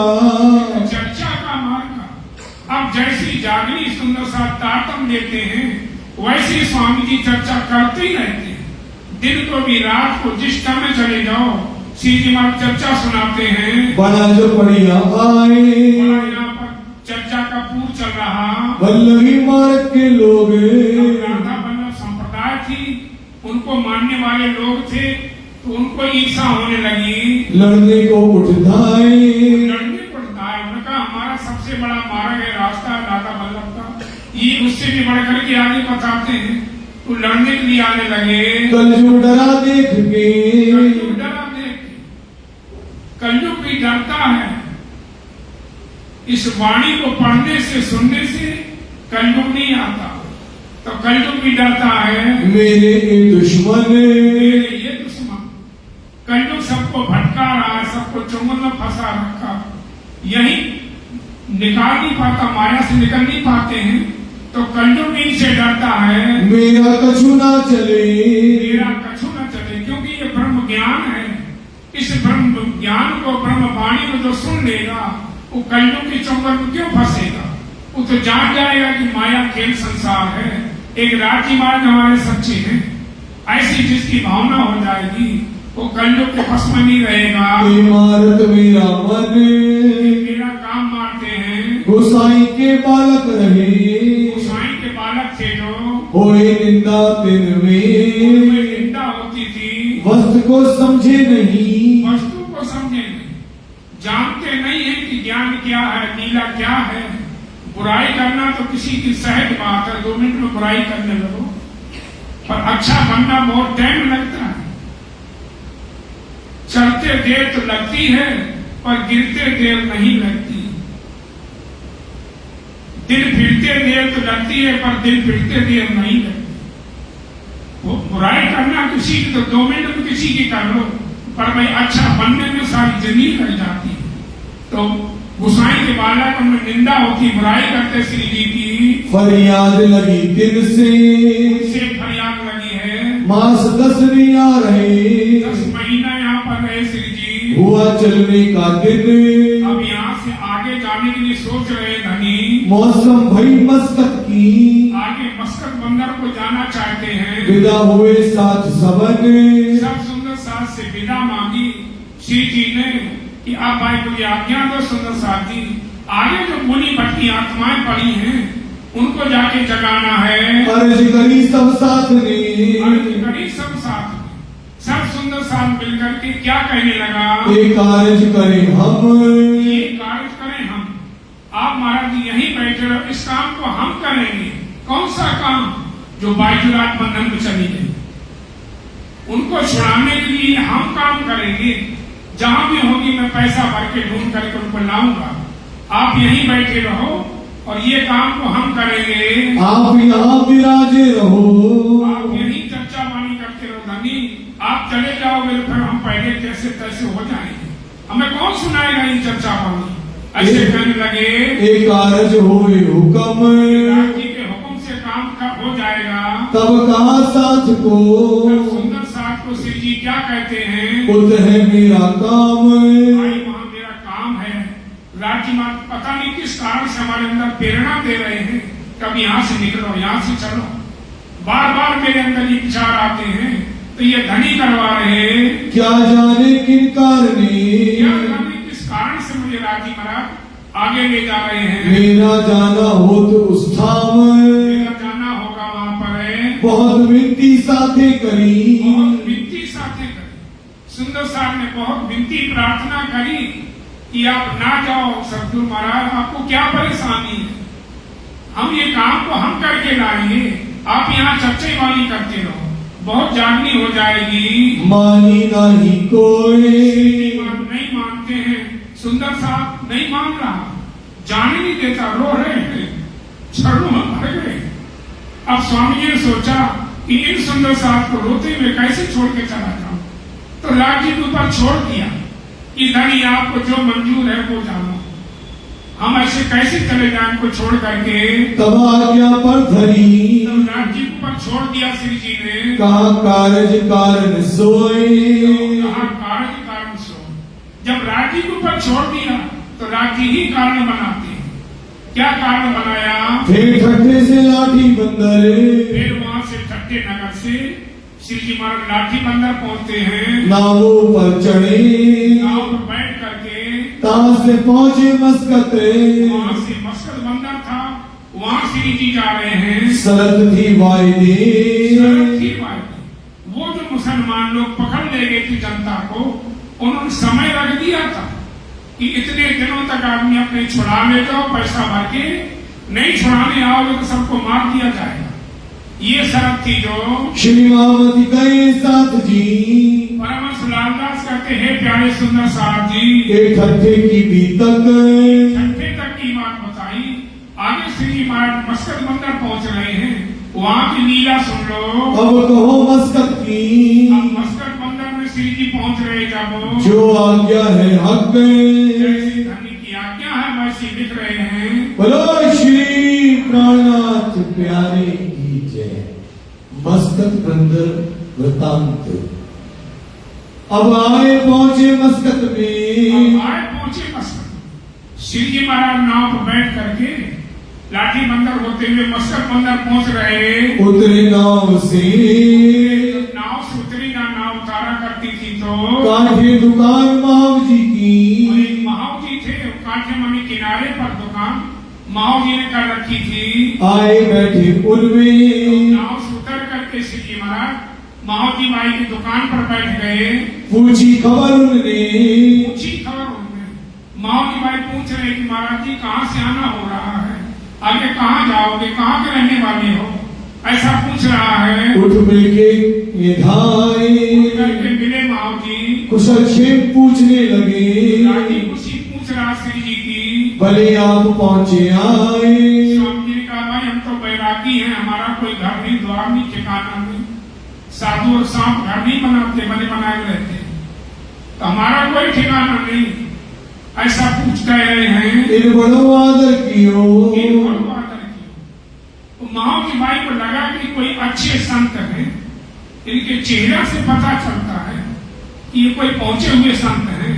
चर्चा का मार्ग का। अब जैसी जागनी सुंदर सा तारतम देते हैं वैसे स्वामी जी चर्चा करते ही रहते हैं। दिन को भी रात को जिस समय चले जाओ श्री जी महाराज चर्चा सुनाते हैं। बड़ा जो बढ़िया आए, यहाँ पर चर्चा का पूर चल रहा। वल्लभी मार्ग के लोग, राधा वल्लभ संप्रदाय थी, उनको मानने वाले लोग थे, तो उनको ईर्षा होने लगी, लड़ने को उठताए, लड़ने को उठताए। उन्होंने कहा हमारा सबसे बड़ा मार्ग है रास्ता राधा वल्लभ का, ये उससे भी बढ़कर के आगे बताते हैं, तो लड़ने के लिए आने लगे। कलयुग डरा देख के, कलयुग डरा देख के, कलयुग भी डरता है। इस वाणी को पढ़ने से सुनने से कलयुग नहीं आता, तो कलयुग भी डरता है मेरे ये दुश्मन, मेरे ये दुश्मन। कलयुग सबको भटका रहा है, सबको चुंगल में फंसा रखा, यही निकाल नहीं पाता, माया से निकल नहीं पाते हैं, तो कलयुग इनसे डरता है मेरा कछु ना चले, मेरा कछु न चले, क्योंकि ये ब्रह्म ज्ञान है। इस ब्रह्म ज्ञान को, ब्रह्म वाणी को जो सुन लेगा, वो कलयुग की चुंगल में क्यों फंसेगा? वो तो जान जाएगा कि माया खेल संसार है, एक राज्य मार्ग हमारे सच्चे हैं। ऐसी जिसकी भावना हो जाएगी, वो कलयुग के फंस में नहीं रहेगा। इमारत मेरा मन, मेरा काम मारते हैं, गोसाई के बालक रहे, गोसाई के बालक थे जो होए निंदा तिन में, उनमें निंदा होती थी, वस्तु को समझे नहीं, वस्तु को समझे नहीं, जानते नहीं है कि ज्ञान क्या है, नीला क्या है। बुराई करना तो किसी की सहज बात है, 2 मिनट में बुराई करने लगो, पर अच्छा बनना बहुत टाइम लगता है। चढ़ते देर तो लगती है, पर गिरते देर नहीं लगती। दिल फिरते देर तो लगती है, पर दिल फिरते देर नहीं लगती। वो बुराई करना किसी की तो 2 मिनट में किसी की कर लो, पर भाई अच्छा बनने में सारी जिंदगी लग जाती है। तो गोसाई के बालक में निंदा होती, बुराई करते श्री जी की, फरियाद लगी दिन से फरियाद लगी है। मास 10 नहीं आ रहे, 10 महीना यहाँ पर रहे श्री जी, हुआ चलने का दिन, अब यहाँ से आगे जाने के लिए सोच रहे धनी, मौसम भई मस्कत की, आगे मस्कत बंदर को जाना चाहते हैं। विदा हुए साथ सबन, सब सुंदर साथ से विदा मांगी श्री जी ने कि आप भाई मुझे आज्ञा दो सुंदर साथ जी, आगे जो मुनि भटकी आत्माएं पड़ी हैं उनको जाके जगाना है। अर्ज करी सब साथ ने, अर्ज करी सब साथ में, सब सुंदर साथ मिलकर के क्या कहने लगा, एक कार्य करें हम, ये कार्य करें हम। आप महाराज जी यहीं बैठे रहो, इस काम को हम करेंगे। कौन सा काम? जो बाइजुरात बंधन में चली गई, उनको छुड़ाने के लिए हम काम करेंगे। जहां भी होगी मैं पैसा भर के ढूंढ करके उनको लाऊंगा। आप यहीं बैठे रहो और ये काम को हम करेंगे। आप यहाँ विराजे रहो, आप यहीं चर्चा वाणी करते रहो धनी। आप चले जाओगे तो फिर हम पहले कैसे तैसे हो जाएंगे, हमें कौन सुनाएगा ये चर्चा वाणी? ऐसे कहने लगे, एक कार्य होए हुक्म, राजी के हुक्म से काम का हो जाएगा। तब कहा साथ को, तब सुंदर साथ को श्री जी क्या कहते हैं, उत है मेरा काम, भाई वहां मेरा काम है। राज्य माँ पता नहीं किस कारण से हमारे अंदर प्रेरणा दे रहे हैं, कब यहाँ से निकलो, यहाँ से चलो। बार बार मेरे अंदर ये विचार आते हैं, तो ये धनी करवा रहे, क्या जाने किन कारणे, क्या जाने किस कारण से मुझे राजी महाराज आगे ले जा रहे हैं। मेरा जाना हो तो उस धाम, मेरा जाना होगा वहां पर। बहुत विनती साथे करी, बहुत विनती साथे करी। सुंदर साहब ने बहुत विनती प्रार्थना करी कि आप ना जाओ सतगुरु महाराज, आपको क्या परेशानी है, हम ये काम को हम करके लाएंगे, आप यहाँ चर्चे वाली करते रहो, बहुत जागनी हो जाएगी। मानी नहीं कोई, नहीं मानते हैं, सुंदर साहब नहीं मान रहा, जाने नहीं देता, रो रहे हैं, छड़ों में भर गए। अब स्वामी जी ने सोचा कि इन सुंदर साहब को रोते हुए कैसे छोड़ के चला जाऊं, तो राज जी के ऊपर छोड़ दिया कि धनी आपको जो मंजूर है वो जानो, हम ऐसे कैसे चले जाए को छोड़ करके। तब आज्ञा पर धरी, तब राज जी के ऊपर छोड़ दिया श्री जी ने, कहा कार्य कारण सोए, कहा कार्य कारण सो। जब राज जी के ऊपर छोड़ दिया तो राज जी ही कारण बनाते हैं। क्या कारण बनाया, फिर ठट्ठे से लाठी बंदर, फिर वहां से ठट्टे नगर से श्री जी महाराज लाठी बंदर पहुंचते हैं, नावों पर चढ़े, नाव पर बैठ करके तां से पहुंचे मस्कत, वहां से मस्कत बंदर था, वहां श्री जी जा रहे हैं। शरत थी वायदे, शरत थी वायदे, वो जो मुसलमान लोग पकड़ ले गए थी जनता को, उन्होंने समय रख दिया था कि इतने दिनों तक आदमी अपने छुड़ा ले जाओ पैसा भर के, नहीं छुड़ाने आओगे तो सबको मार दिया जाएगा। ये शरत थी जो श्री महामती गए साथ जी, परमहंस लालदास कहते हैं प्यारे सुंदर साहब जी, एक ठट्ठे की बीतक, छठे तक की बात बताई। आगे श्री जी महाराज मस्कत बंदर पहुंच रहे हैं, वहां की लीला सुन लो। अब कहो मस्कत की, अब मस्कत बंदर में श्री जी पहुंच रहे जब, जो आज्ञा है हक, जैसी धनी की आज्ञा है वैसी लिख रहे हैं। बोलो श्री प्राणनाथ प्यारे की जय। मस्कत बंदर वृतांत। अब आए पहुंचे मस्कत में, अब आए पहुंचे मस्कत। श्री जी महाराज नाव पर बैठ करके लाठी बंदर होते हुए मस्कत बंदर पहुंच रहे। उतरे नाव से, नाव से उतरी ना, नाव उतारा करती थी तो काठे दुकान महाव जी और की, एक महाव जी थे, काठे मनी किनारे पर दुकान महाव जी ने कर रखी थी। आए बैठे उनमें, नाव से उतर करके श्री जी महाराज महाव जी माई की दुकान पर बैठ गए। पूछी खबर उनने, पूछी खबर उनने। महाव जी माई पूछ रहे कि महाराज जी कहाँ से आना हो रहा है, आगे कहाँ जाओगे, कहाँ के रहने वाले हो, ऐसा पूछ रहा है। उठ मिलके ये धाए, करके मिले महाव जी, कुशल क्षेम पूछने लगे। राजी खुशी पूछ रहा श्री जी की। भले आप पहुंचे आए, स्वामी जी ने कहा भाई हम तो बैरागी हैं, हमारा कोई घर नहीं, द्वार नहीं, ठिकाना नहीं। साधु और सांप घर नहीं बनाते, बने बनाए रहते हैं, तो हमारा कोई ठिकाना नहीं, ऐसा पूछ रहे हैं। इन बड़ो आदर कियो, महाव की माई को लगा कि कोई अच्छे संत हैं, इनके चेहरे से पता चलता है कि ये कोई पहुंचे हुए संत हैं,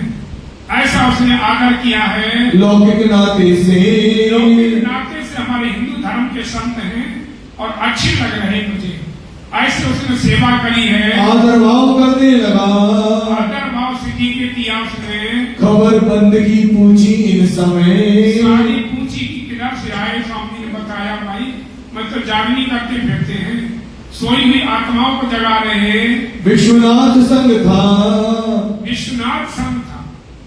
ऐसा उसने आदर किया है। लौकिक नाते से, लौकिक नाते से हमारे हिंदू धर्म के संत हैं और अच्छे लग रहे मुझे, ऐसे उसने सेवा करी है। आदर भाव करने लगा, आदर भाव से जी के किया उसने। खबर बंदगी पूछी इन समय, सारी पूछी कि किधर से आए। स्वामी ने बताया भाई मैं तो जागनी करते फिरते हैं, सोई हुई आत्माओं को जगा रहे। विश्वनाथ संग था, विश्वनाथ संग था।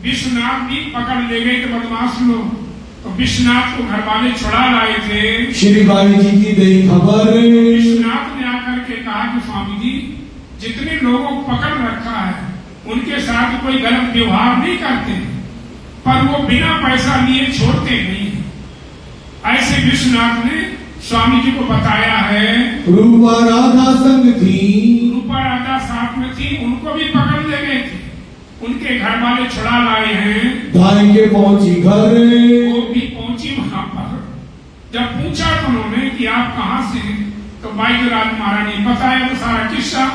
विश्वनाथ भी पकड़ ले गए थे बदमाश लोग, तो विश्वनाथ को घर वाले छुड़ा लाए थे। श्री बाई जी की दी खबर, विश्वनाथ ने आकर के कहा कि स्वामी जी जितने लोगों को पकड़ रखा है उनके साथ कोई गलत व्यवहार नहीं करते, पर वो बिना पैसा लिए छोड़ते नहीं। ऐसे विश्वनाथ ने स्वामी जी को बताया है। रूपा राधा संग थी, रूपा राधा साथ में थी, उनको भी पकड़ ले गए थे, उनके घर वाले छुड़ा लाए हैं। धाई के पहुंची घर, वो भी पहुंची वहां पर। जब पूछा तो उन्होंने कि आप कहाँ से, तो बाई राज महारानी बताया तो सारा किस्सा।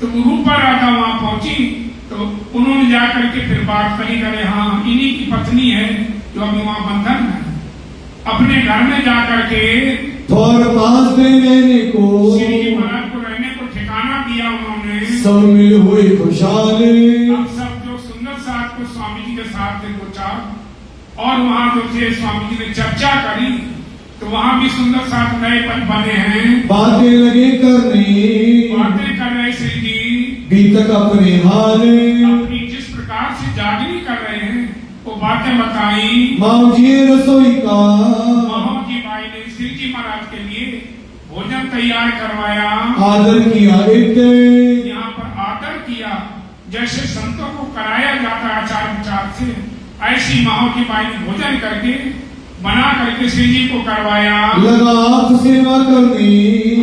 तो रूपा राधा वहां पहुंची तो उन्होंने जाकर के फिर बात करी, करे हाँ इन्हीं की पत्नी है जो अभी वहां बंधन है। अपने घर में जाकर के और पास में रहने को, श्री जी महाराज को रहने को ठिकाना दिया उन्होंने। सब मिल हुए खुशहाल, अब सब जो सुंदर साथ को स्वामी जी के साथ थे दो चार, और वहाँ जो थे स्वामी जी ने चर्चा करी, तो वहाँ भी सुंदर साथ नए बने हैं। बातें लगे करने, बातें कर रहे श्री जी, बीतक अपने हाल, अपनी जिस प्रकार से जागनी कर रहे हैं वो बातें बताई। माँ जी रसोई का, महाव जी माई ने श्री जी महाराज के लिए भोजन तैयार करवाया। आदर किया इत, यहाँ पर आदर किया जैसे संतों को कराया जाता है आचार विचार से, ऐसी महाव जी माई ने भोजन करके बना करके श्री जी को करवाया। लगा आप सेवा करने,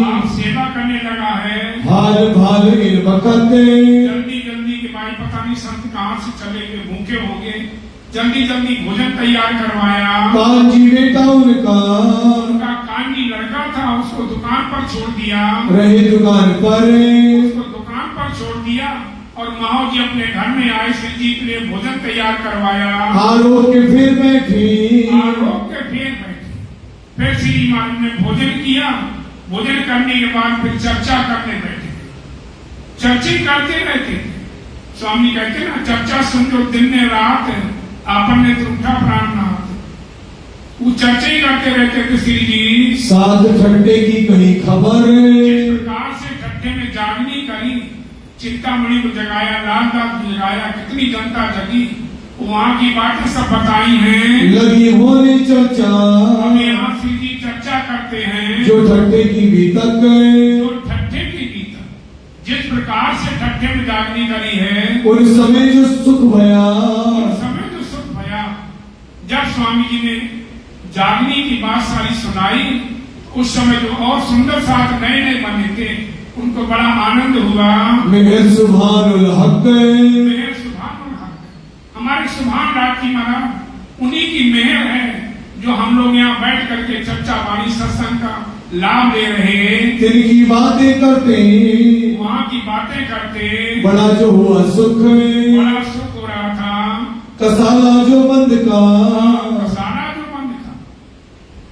आप सेवा करने लगा है। हाल भाल इन वक्त, जल्दी जल्दी के भाई पता नहीं संत कहाँ से चले गए, भूखे हो गए, जल्दी जल्दी भोजन तैयार करवाया। कांजी बेटा उनका कांजी लड़का था, उसको दुकान पर छोड़ दिया, रहे दुकान पर, उसको दुकान पर छोड़ दिया और महाव जी अपने घर में आए, श्री जी के लिए भोजन तैयार करवाया। आरोप के फिर बैठी, आरोप के फिर बैठे। फिर श्री जी महाराज ने भोजन किया, भोजन करने के बाद फिर चर्चा करने बैठे। चर्चा करते रहते थे। स्वामी कहते ना चर्चा समझो दिन ने रात आपन ने त्रुठा प्राण नाथ, वो चर्चा ही करते रहते थे श्री जी। साध ठट्टे की कहीं खबर, जिस प्रकार से ठट्टे में जागनी करी, चिंतामणि को जगाया, लालदास को जगाया, कितनी जनता जगी, वहाँ की बातें सब बताई हैं। लगी होने चर्चा, हम यहाँ श्री जी चर्चा करते हैं। जो ठट्टे की बीतक, जो ठट्ठे की बीतक, जिस प्रकार से ठट्ठे में जागनी करी है, उन समय जो सुख भया, उस समय जो सुख भया, जब स्वामी जी ने जागने की बात सारी सुनाई। उस समय जो और सुंदर साथ नए नए बने थे उनको बड़ा आनंद हुआ। मेहर सुभानुल हक, मेहर सुभानुल हक, हमारे सुभान राज जी महाराज उन्हीं की मेहर है जो हम लोग यहाँ बैठ करके चर्चा वाणी सत्संग का लाभ ले रहे हैं। तिनकी बातें करते, वहाँ की बातें करते बड़ा जो हुआ सुख, बड़ा सुख हो रहा था। कसाला जो बंद का, सारा जो बंद था।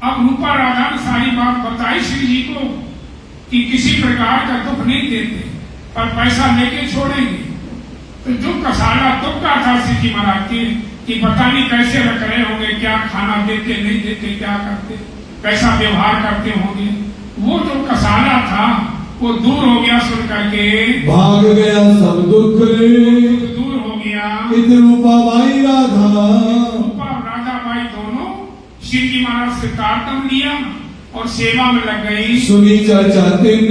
अब रूपा राधा ने सारी बात बताई श्री जी को कि किसी प्रकार का दुख नहीं देते पर पैसा लेके छोड़ेंगे। तो जो कसाला दुख का था श्री जी महाराज के कि पता नहीं कैसे रख रहे होंगे, क्या खाना देते नहीं देते, क्या करते, कैसा व्यवहार करते होंगे, वो जो कसाला था वो दूर हो गया। सुन करके भाग गया सब दुख, दूर हो गया। इत रूपा बाई राधा, रूपा और राधा बाई दोनों श्री जी महाराज से तारतम लिया और सेवा में लग गई। सुनी चर्चा तिन,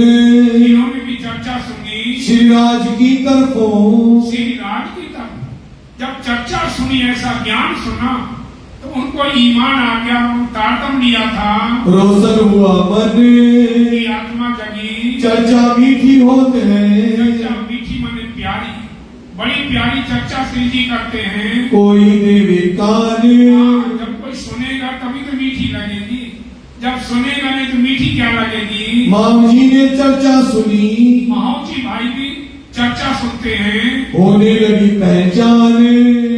इन्होंने भी चर्चा सुनी श्री राज की तरफों, श्री राज की तरफ। जब चर्चा सुनी, ऐसा ज्ञान सुना तो उनको ईमान आ गया, तारतम लिया था। रोशन हुआ मन, उनकी आत्मा जगी। चर्चा मीठी होते हैं, चर्चा मीठी माने प्यारी, बड़ी प्यारी चर्चा श्री जी करते हैं। कोई देवे कान, जब कोई सुनेगा तभी तो मीठी लगेगी, जब सुनेगा नहीं तो मीठी क्या लगेगी। माम जी ने चर्चा सुनी, माहौल जी भाई भी चर्चा सुनते हैं। होने लगी पहचान,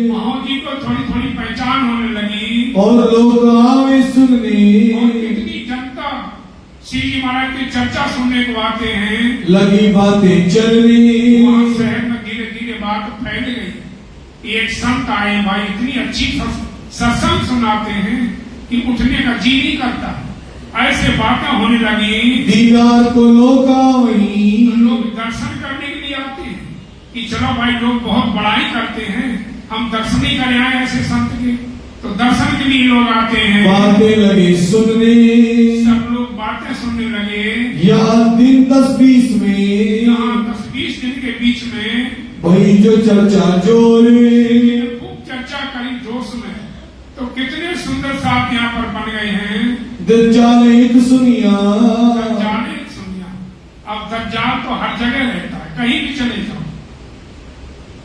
माहौल जी को थोड़ी थोड़ी पहचान होने लगी। और लोग आवे सुनने, और कितनी जनता श्री जी महाराज की चर्चा सुनने को आते हैं। लगी बातें चलने, वहाँ शहर में धीरे धीरे बात फैल गई। एक संत आए, भाई इतनी अच्छी सत्संग सुनाते हैं कि उठने का जी नहीं करता। ऐसे बातें होने लगी। दीदार को लोग वही, लोग दर्शन करने के लिए आते हैं कि चलो भाई लोग बहुत बड़ाई करते हैं, हम दर्शन ही करे आए ऐसे संत के, तो दर्शन के लिए लोग आते हैं। बातें लगे सुनने, सब लोग बातें सुनने लगे। यहाँ दिन 10-20 में, यहाँ 10-20 दिन के बीच में वही जो चर्चा जोरे, खूब चर्चा करी जोश में। तो कितने सुंदर साथ यहाँ पर बन गए हैं। दज्जाल एक सुनिया, दज्जाल एक सुनिया। अब दज्जाल तो हर जगह रहता है, कहीं भी चले जाओ।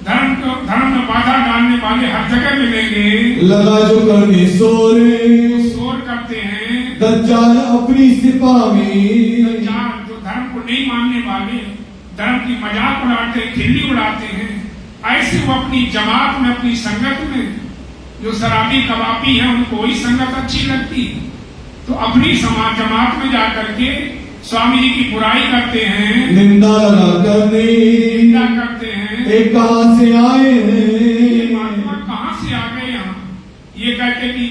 धर्म में बाधा डालने वाले हर जगह मिलेंगे। लगा जो करने सोरे, शोर करते हैं। दज्जाल अपनी सिपा में, दज्जाल जो धर्म को नहीं मानने वाले, धर्म की मजाक उड़ाते, खिल्ली उड़ाते हैं, ऐसे वो अपनी जमात में, अपनी संगत में, जो शराबी कबाबी है उनको वही संगत अच्छी लगती है, तो अपनी समाज जमात में जाकर के स्वामी जी की बुराई करते हैं, निंदा लगा करने, निंदा करते हैं। एक कहाँ से आए ये हैं, महात्मा कहाँ से आ गए यहाँ, ये कहते कि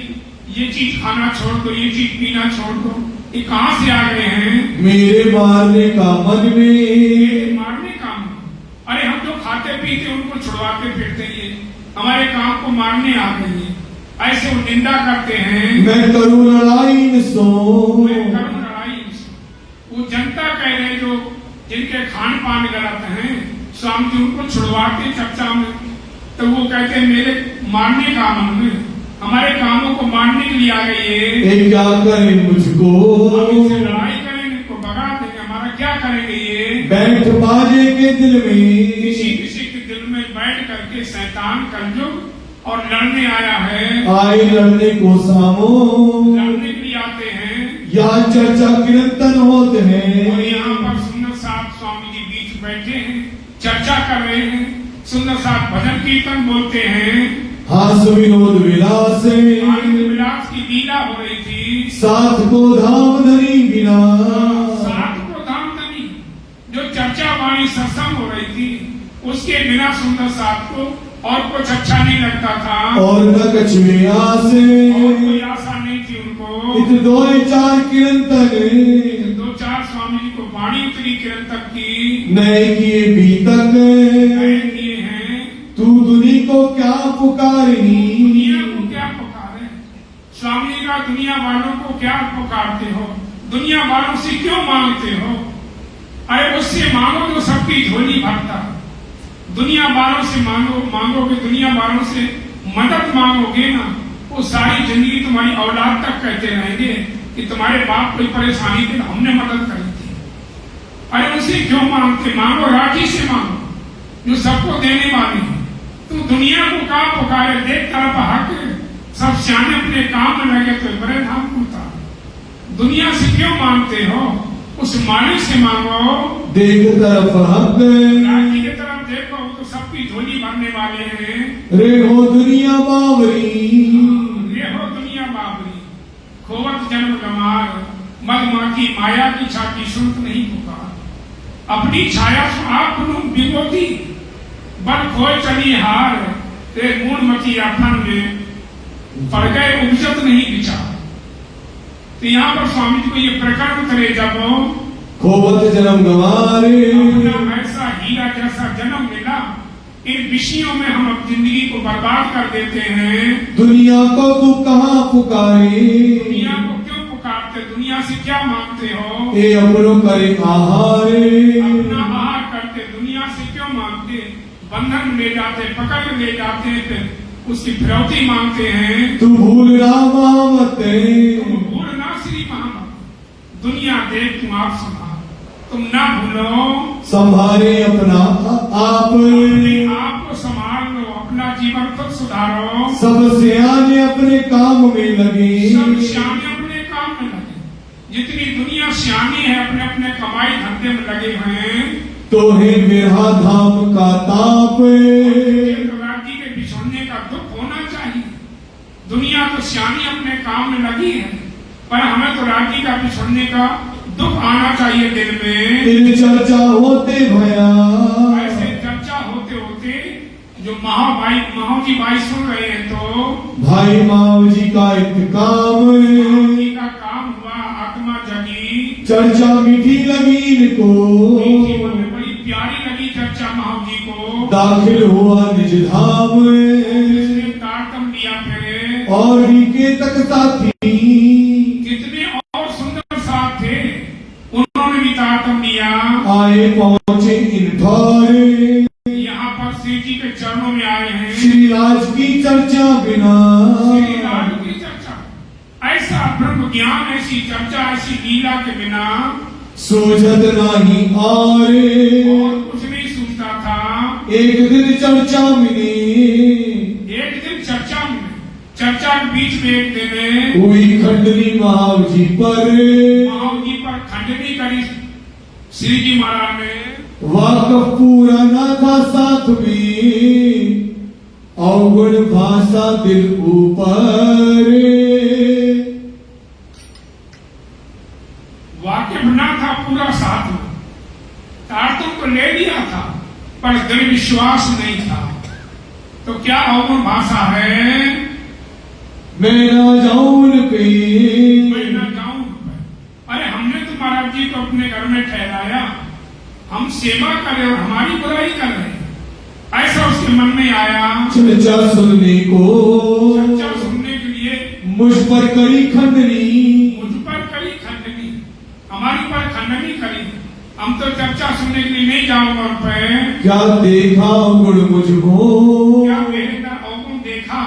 ये चीज खाना छोड़ दो, ये चीज पीना छोड़ दो, ये कहाँ से आ गए हैं। मेरे मारने का मन में, मारने का मन। अरे हम जो खाते पीते उनको छुड़वाते फिरते, ये हमारे काम को मारने आ गई है, ऐसे वो निंदा करते हैं। मैं करूँ लड़ाई न सो, मैं करूँ लड़ाई न सो। वो जनता कह रहे जो जिनके खान पान गलत हैं, स्वामी जी उनको छुड़वाते चर्चा में, तो वो कहते मेरे मारने का मन में, हमारे कामों को मारने के लिए आ गई है। क्या करें मुझको, हम इनसे लड़ाई करेंगे, इनको भगा देंगे, हमारा क्या करेंगे ये। बैठ बाजे के दिल में, किसी किसी के दिल में बैठ करके शैतान कलयुग और लड़ने आया है। आए लड़ने को सामो, लड़ने के लिए आते हैं। यहाँ चर्चा कीर्तन होते हैं, और यहाँ पर सुंदर साथ स्वामी जी बीच बैठे हैं, चर्चा कर रहे हैं, सुंदर साथ भजन कीर्तन बोलते हैं। हास विनोद विलास, आनंद विलास की लीला हो रही थी। साथ को धाम धनी बिना, साथ को धाम धनी, जो चर्चा वाणी सत्संग हो रही थी, उसके बिना सुंदर साथ को और कुछ अच्छा नहीं लगता था। और न कछ में आस, और कोई आशा नहीं थी उनको। इत 2-4 कीर्तन, 2-4 स्वामी जी को वाणी उतरी किरण तक की, नए किए भी तक, नए किए हैं। तू दुनी को क्या पुकारी, दुनिया को क्या पुकारे, स्वामी जी का दुनिया वालों को क्या पुकारते हो, दुनिया वालों से क्यों मांगते हो। अरे उससे मांगो जो सबकी झोली भरता, दुनिया वालों से मांगोगे, दुनिया वालों से मदद मांगोगे ना, वो सारी जिंदगी तुम्हारी औलाद तक कहते रहेंगे कि तुम्हारे बाप कोई परेशानी थी हमने मदद करी थी। अरे उसे क्यों मांगते? मांगो राखी से मांगो जो सबको देने वाली है। तू दुनिया को कहाँ पुकारे? देख तरफ हक सब सियाने अपने काम में लगे तो बड़े धाम होता। दुनिया से क्यों मांगते हो? उस मालिक से मांगो। देख तरफ हक राखी की तरफ देखो तो सबकी झोली भरने वाले हैं। रे हो दुनिया बावरी, रे हो दुनिया बाबरी, खोवत जन्म गमार, मधुमाखी माया की छाती सुनत नहीं पुकार। अपनी छाया सो आप बिगोती, बन खोए चली हार, ते मूड मची आफन में पड़ गए उपजत नहीं विचार। तो यहाँ पर स्वामी जी को ये प्रकरण उतरे जब खोवत जन्म गंवारे, अपना ऐसा हीरा जैसा जन्म मिला, इन विषयों में हम अब जिंदगी को बर्बाद कर देते हैं। दुनिया को तू कहाँ पुकारे? दुनिया को क्यों पुकारते? दुनिया से क्या मांगते हो? ए अपनो करे आहारे, अपना आहार करते, दुनिया से क्यों मांगते? बंधन ले जाते, पकड़ ले जाते, फिर उसकी फिरौती मांगते हैं। तू भूल रामा मते, तुम भूलना श्री महामत, दुनिया देख तुम आप संभाल, तुम ना भूलो। संभाले अपना आप, अपने आप को संभाल लो, अपना जीवन खुद सुधारो। सब सियाने अपने काम में लगे, सब सियाने अपने काम में लगे। जितनी दुनिया सियानी है अपने अपने कमाई धंधे में लगे हुए हैं। तो है बिरहा धाम का ताप, राज्य के बिछोड़ने का दुख होना चाहिए। दुनिया तो सियानी अपने काम में लगी है, पर हमें तो राज्य का बिछोड़ने का दुख आना चाहिए दिल में। तेरी चर्चा होते भया, ऐसे चर्चा होते होते जो महाव जी भाई सुन रहे हैं तो भाई माव जी का इंतकाम, महाव जी का काम हुआ, आत्मा जगी, चर्चा मीठी लगी इनको, जीवन में बड़ी प्यारी लगी चर्चा महाव जी को। दाखिल हुआ निज धाम, इसने तारतम लिया फिर, और ही के तक साथी कितने और सुंदर साथ थे, उन्होंने भी तारतम लिया। आए पहुंचे इन ठौरे, यहाँ पर श्री जी के चरणों में आए हैं। श्री राज की चर्चा बिना, श्री राज की चर्चा, ऐसा ब्रह्म ज्ञान, ऐसी चर्चा, ऐसी लीला के बिना सूझत नहीं आरे, और कुछ नहीं सूझता था। एक दिन चर्चा मिली, एक दिन चर्चा के बीच में एक दिन हुई खंडनी महाव जी पर, महाव जी पर खंडनी करी श्री जी महाराज ने। वाकफ पूरा ना था साथ में, अवगुण भाषा दिल ऊपर, वाकिफ ना था पूरा साथ में, तारतम को ले लिया था पर दृढ़ विश्वास नहीं था। तो क्या अवगुण भाषा है? मैं ना जाऊं पे, मैं ना जाऊं। अरे हमने तो महाराज जी को अपने घर में ठहराया, हम सेवा कर रहे और हमारी बुराई कर रहे हैं, ऐसा उसके मन में आया। चर्चा सुनने को, चर्चा सुनने के लिए मुझ पर करी खंडनी, मुझ पर करी खंडनी, हमारी पर खंडनी करी। हम तो चर्चा सुनने के लिए नहीं जाऊंगा उन पे। क्या देखा गुण मुझको, क्या मेरे का अवगुण देखा,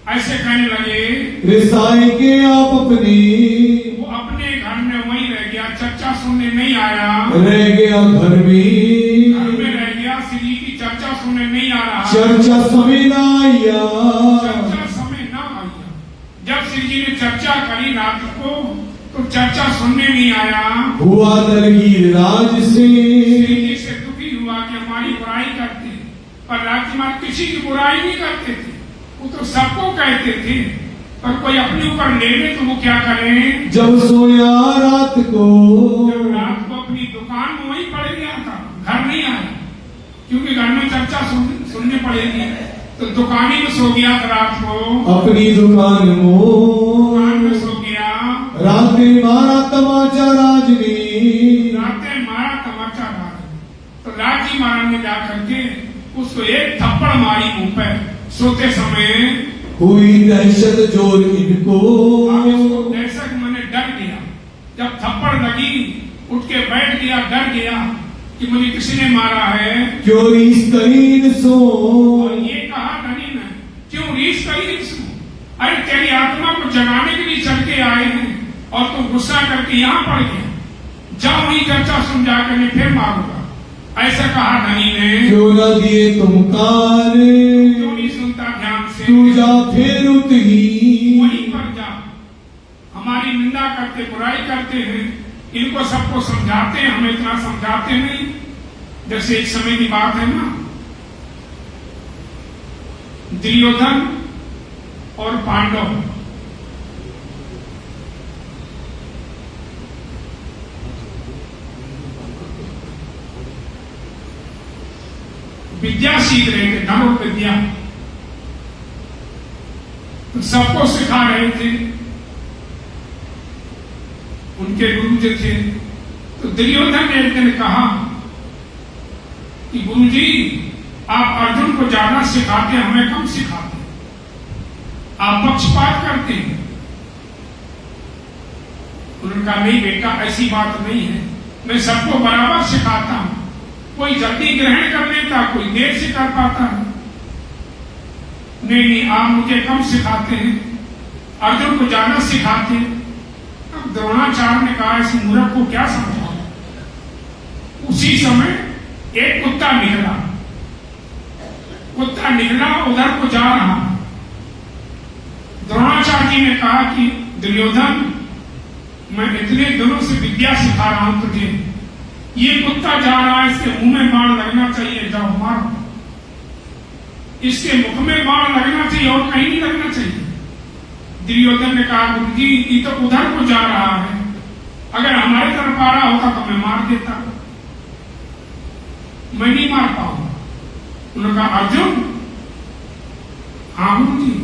ऐसे कहने लगे। रिसाई के आप अपने, वो अपने घर में वहीं रह गया, चर्चा सुनने नहीं आया। रह गया घर में, घर में रह गया, श्री की चर्चा सुनने नहीं आ रहा। चर्चा समय ना आया, चर्चा समय ना आया। जब श्री जी ने चर्चा करी रात को तो चर्चा सुनने नहीं आया। हुआ दलगीर राज से, श्री जी से दुखी हुआ कि हमारी बुराई करते, पर राजकुमार किसी की बुराई नहीं करते थे, वो तो सबको कहते थे, पर कोई अपने ऊपर ले ले तो वो क्या करें। जब सोया रात को, जब रात को अपनी दुकान में वहीं पड़ गया था, घर नहीं आया, क्योंकि घर में चर्चा सुनने पड़ेगी, तो दुकानी में सो गया था रात को। अपनी दुकान में सो गया। राते मारा तमाचा राज ने, राते मारा तमाचा राज, तो राज जी महाराज ने जाकर के उसको एक थप्पड़ मारी मुंह पे सोते समय। हुई दहशत जोर इनको, इसको दहशत मैंने डर गया, जब थप्पड़ लगी उठ के बैठ गया, डर गया कि मुझे किसी ने मारा है। क्यों रीस करीन सो, और ये कहा धनी ने, क्यों रीस करी इसको, अरे तेरी आत्मा को जगाने के लिए चल के आए हैं और तुम गुस्सा करके यहाँ पड़ गए, जाओ वही चर्चा सुन जाकर मैं फिर मारूंगा। ऐसा कहा धनी ने। क्यों न दिए तुम काने, क्यों नहीं सुनता ध्यान से, तू जा फिर उतही। वहीं पर जा। हमारी निंदा करते, बुराई करते हैं, इनको सबको समझाते हैं, हमें इतना समझाते नहीं। जैसे एक समय की बात है ना, दुर्योधन और पांडव विद्या सीख रहे थे, धनुर्विद्या, तो सबको सिखा रहे थे। उनके गुरु जो थे, तो दुर्योधन ने एक दिन कहा कि गुरुजी आप अर्जुन को ज्यादा सिखाते, हमें कम सिखाते, आप पक्षपात करते हैं। उन्होंने कहा नहीं बेटा, ऐसी बात नहीं है, मैं सबको बराबर सिखाता हूं। कोई जल्दी ग्रहण कर लेता, कोई देर से कर पाता है। नहीं, आप मुझे कम सिखाते हैं, अर्जुन को ज्यादा सिखाते हैं। अब द्रोणाचार्य ने कहा इस मूर्ख को क्या समझाओ। उसी समय एक कुत्ता निकला, उधर को जा रहा। द्रोणाचार्य जी ने कहा कि दुर्योधन, मैं इतने दिनों से विद्या सिखा रहा हूं तुझे, ये कुत्ता जा रहा है, इसके मुंह में बाण लगना चाहिए, जाओ मारो। इसके मुख में बाण लगना चाहिए और कहीं नहीं लगना चाहिए। दुर्योधन ने कहा गुरुजी ये तो उधर को जा रहा है, अगर हमारे तरफ आ रहा होता तो मैं मार देता, मैं नहीं मार पाऊंगा। उन्होंने कहा अर्जुन, हाँ गुरुजी,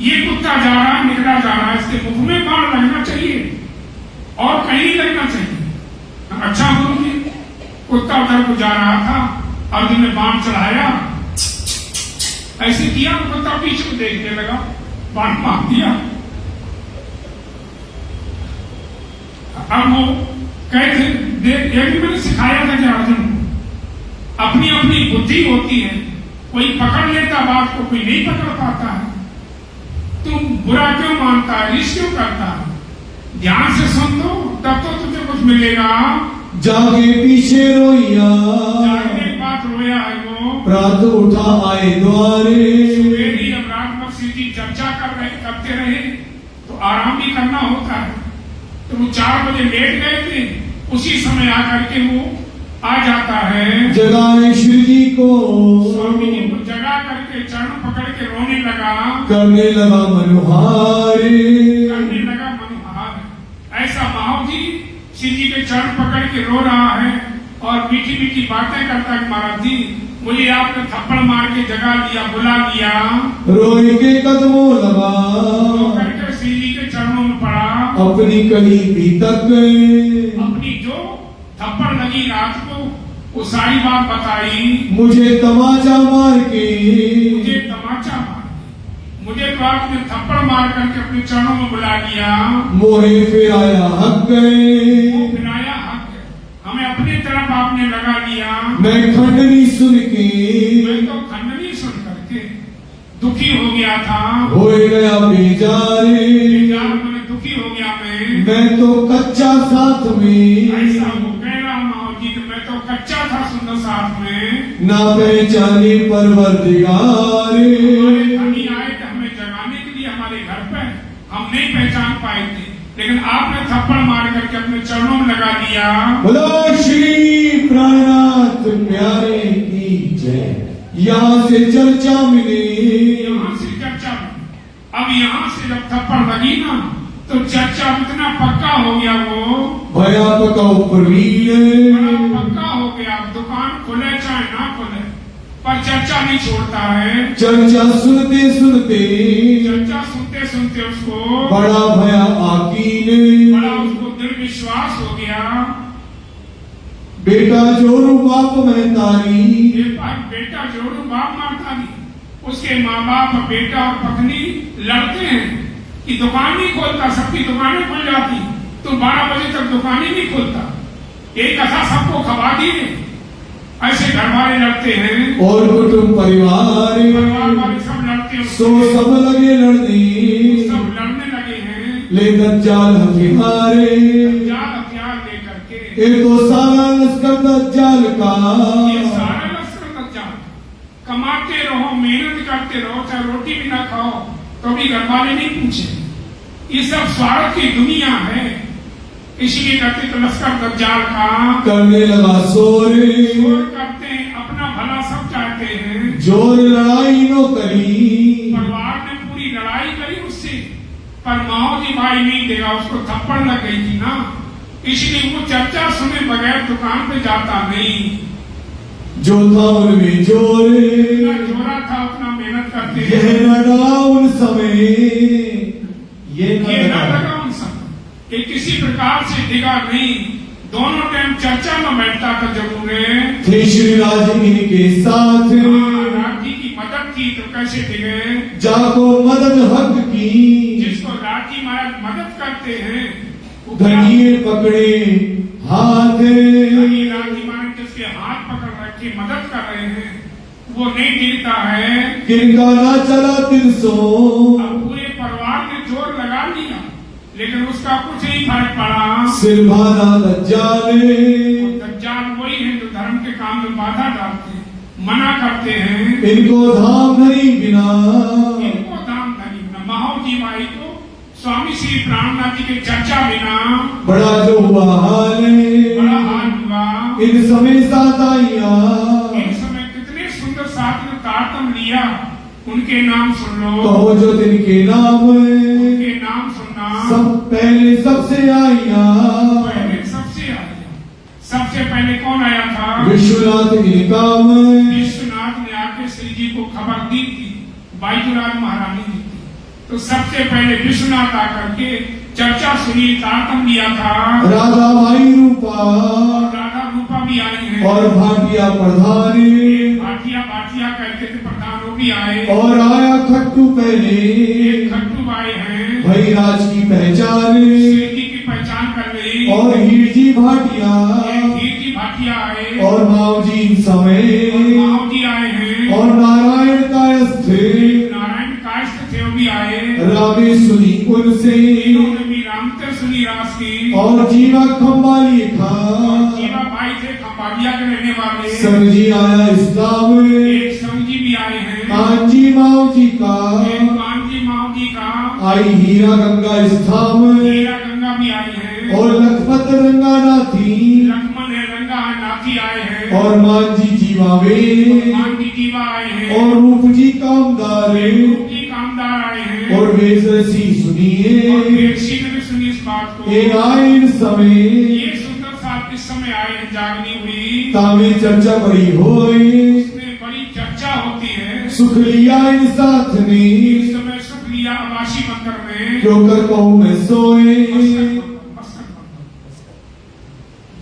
ये कुत्ता जा रहा है, निकला जा रहा है, इसके मुख में बाण लगना चाहिए और कहीं नहीं लगना चाहिए। अच्छा गुरुजी। कुत्ता उधर को जा रहा था, अर्जुन ने बाण चढ़ाया, ऐसे किया, कुत्ता पीछे को देखने लगा, बाण मार दिया। अब वो कहते देख, ये भी मैंने सिखाया था कि अर्जुन अपनी अपनी बुद्धि होती है, कोई पकड़ लेता बात को, कोई नहीं पकड़ पाता है। तुम बुरा क्यों मानता है, रिश्त क्यों करता है? ध्यान से सुन दो, तब तो तुझे कुछ मिलेगा। जागे पीछे रोइया, जागने के बाद रोया है वो, प्रात उठा आए द्वारे। सुबेरी अब रात भर सीधी चर्चा करते रहे, तो आराम भी करना होता है। तो वो 4 बजे लेट गए थे, उसी समय आकर के वो आ जाता है। जगाए श्री जी को, स्वामी जी को जगा करके चरण पकड़ के रोने लगा, करने लगा मनोहारे। ऐसा माहौल जी श्री जी के चरण पकड़ के रो रहा है और मीठी मीठी बातें करता है। महाराज जी, मुझे आपने थप्पड़ मार के जगा दिया, बुला दिया। रोए के कदमों लगा, करके श्री जी के चरणों में पड़ा, अपनी कली भी तक, अपनी जो थप्पड़ लगी रात को वो सारी बात बताई। मुझे तमाचा मार के, मुझे तमाचा मार, मुझे तो आपने थप्पड़ मार करके अपने चरणों में बुला लिया। मोहे फिराया हक गए, फिराया हक, हमें अपनी तरफ आपने लगा लिया। मैं खंडनी सुन के, मैं तो खंडनी सुन करके दुखी हो गया था, हो गया बेजारे। मैंने दुखी हो गया मैं तो कच्चा साथ में, ऐसा हो गया माओ जी, मैं तो कच्चा था सुंदर साथ में। ना पहचाने परवरदिगारे। धनी आए थे हमें जगाने के लिए हमारे घर पे, हम नहीं पहचान पाए थे, लेकिन आपने थप्पड़ मार करके अपने चरणों में लगा दिया। बोलो श्री प्राणनाथ प्यारे की जय। यहाँ से चर्चा मिले, यहाँ से चर्चा मिली। अब यहाँ से जब थप्पड़ लगी ना, तो चर्चा इतना पक्का हो गया, वो भया पका प्रवीण, बड़ा पक्का हो गया। दुकान खुले चाहे ना खुले, पर चर्चा नहीं छोड़ता है। चर्चा सुनते सुनते, चर्चा सुनते सुनते उसको बड़ा भया आकीन, बड़ा उसको दृढ़ विश्वास हो गया। बेटा जोरू बाप में तारी, बेटा जोरू बाप मारता नहीं। उसके माँ बाप, बेटा और पत्नी लड़ते हैं कि दुकान नहीं खोलता, सबकी दुकानें खुल जाती, तो 12 बजे तक दुकान ही नहीं खोलता। एक कथा सबको खबा दिए, ऐसे घर वाले लड़ते हैं और कुटुंब परिवार वाले सब लड़ते हैं। सो सब लगे लड़ने, सब लड़ने लगे हैं ले दज्जाल हथियारे, दज्जाल हथियार लेकर के। ये तो सारा लश्कर दज्जाल का, ये सारा लश्कर दज्जाल। कमाते रहो, मेहनत करते रहो, चाहे रोटी भी ना खाओ तो भी घर वाले नहीं पूछे। ये सब स्वार्थ की दुनिया है, इसलिए कहते तो लश्कर दज्जाल का करने लगा शोरे, शोर करते हैं, अपना भला सब चाहते हैं। जोर लड़ाई नो करी, परिवार ने पूरी लड़ाई करी उससे, पर माओजी भाई नहीं देगा, उसको थप्पड़ लग गई थी ना, इसलिए वो चर्चा सुने बगैर दुकान पे जाता नहीं। जो था उनमें जोरे, जितना जोरा था उतना मेहनत करते यह हैं। न लगा उन समय, ये न ये न लगा लगा उन सब, ये किसी प्रकार से डिगा नहीं, दोनों टाइम चर्चा में बैठता था जरूर है। थे श्री राज इनके साथ, राज जी की मदद की तो कैसे डिगे, जाको मदद हक की, जिसको राज जी महाराज मदद करते हैं वो धनिए पकड़े हाथ, धनी राज जी महाराज जिसके हाथ पकड़ रखे मदद कर रहे हैं वो नहीं गिरता है। किनका ना चला 300, अब पूरे परिवार ने जोर लगा लिया लेकिन उसका कुछ नहीं फर्क पड़ा। सिर भाना दज्जाले, दज्जाल वही है जो धर्म के काम में बाधा डालते हैं, मना करते हैं। इनको धाम धरी बिना, इनको दाम धनी बिना, महाजी माई को स्वामी श्री प्राणनाथ जी के चर्चा बिना बड़ा जो हुआ हाल, बड़ा हाल हुआ। इन समय साथ आइया, एक समय कितने सुंदर साथ में तारतम लिया, उनके नाम सुन लो, कहो जो तिनके नाम, उनके नाम सुनना। सब पहले सबसे आइया, पहले सबसे आया, सबसे पहले कौन आया था? विश्वनाथ इनका विश्वनाथ ने आके श्री जी को खबर दी थी, बाईजुराज महारानी जी थी, तो सबसे पहले विश्वनाथ आकर के चर्चा सुनी, तारतम लिया था। राधा माई रूपा राधा रूपा भी आई है और भाटिया प्रधानी, भाटिया भाटिया कहते थे प्रधान वो भी आए, और आया खट्टू पहले, एक खट्टू आए हैं, भई राज की पहचान, श्री जी की पहचान कर गई, और हीर जी भाटिया, एक हीर जी भाटिया आए, और माव जी समय, माव जी आए हैं, और नारायण कायस्थ, नारायण कायस्थ थे वो भी आए, रावे सुनी उनसे, इन्होंने भी रामते सुनी रास की, और जीवा खम्बा लिखा, जीवा भाई थे खंबालिया के रहने वाले, समझी आया इस्लाम, एक समझी भी आए हैं, कांजी माव जी का, एक कांजी माव जी का, आई हीरा गंगा स्थाम, हीरा गंगा भी आई है, और लखपत रंगा नाथी, लक्ष्मण है रंगा है नाथी आए हैं, और मांझी जीवावे, मान जी जीवा आए हैं, और रूप जी कामदारे, रूप जी कामदार आए हैं, और वेश रसी और सुनिए, बेरसी ने भी सुनी इस बात को। ये आए इन समय, ये सुंदर साथ किस समय आए हैं, जागनी हुई, तामे चर्चा बड़ी होए, इसमें बड़ी चर्चा होती है। सुख लिया इन साथ ने, इस समय सुख लिया अवासी मंदिर में, क्यों कर कहूँ मैं सोए,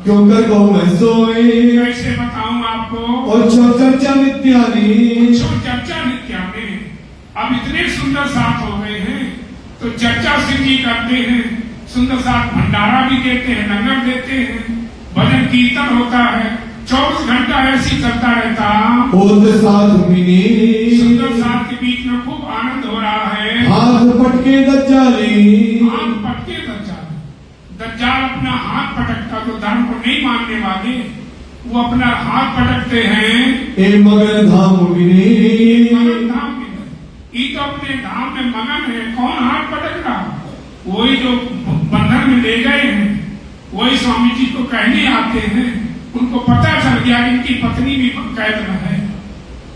क्यों कर कहूँ मैं सोए, कैसे बताऊं आपको, और छो चर्चा नित्या ने, छो चर्चा नित्या में अब इतने सुंदर साथ हो गए हैं तो चर्चा सिंह जी करते हैं, सुंदर साथ भंडारा भी देते हैं, लंगर देते हैं, भजन कीर्तन होता है, 24 घंटा ऐसी चलता रहता। होत साथ मिने, सुंदर साथ के बीच में खूब आनंद हो रहा है। हाथ पटके दज्जाले, हाथ पटके दज्जाल, दज्जाल अपना हाथ पटकता तो धर्म को नहीं मानने वाले वो अपना हाथ पटकते हैं। ए मगन धाम मिने, मगन धाम में ये तो अपने धाम में मगन है, कौन हाथ पटक रहा? वही जो बंधन में ले गए हैं, वही स्वामी जी को कहने आते हैं, उनको पता चल गया इनकी पत्नी भी कैद में है,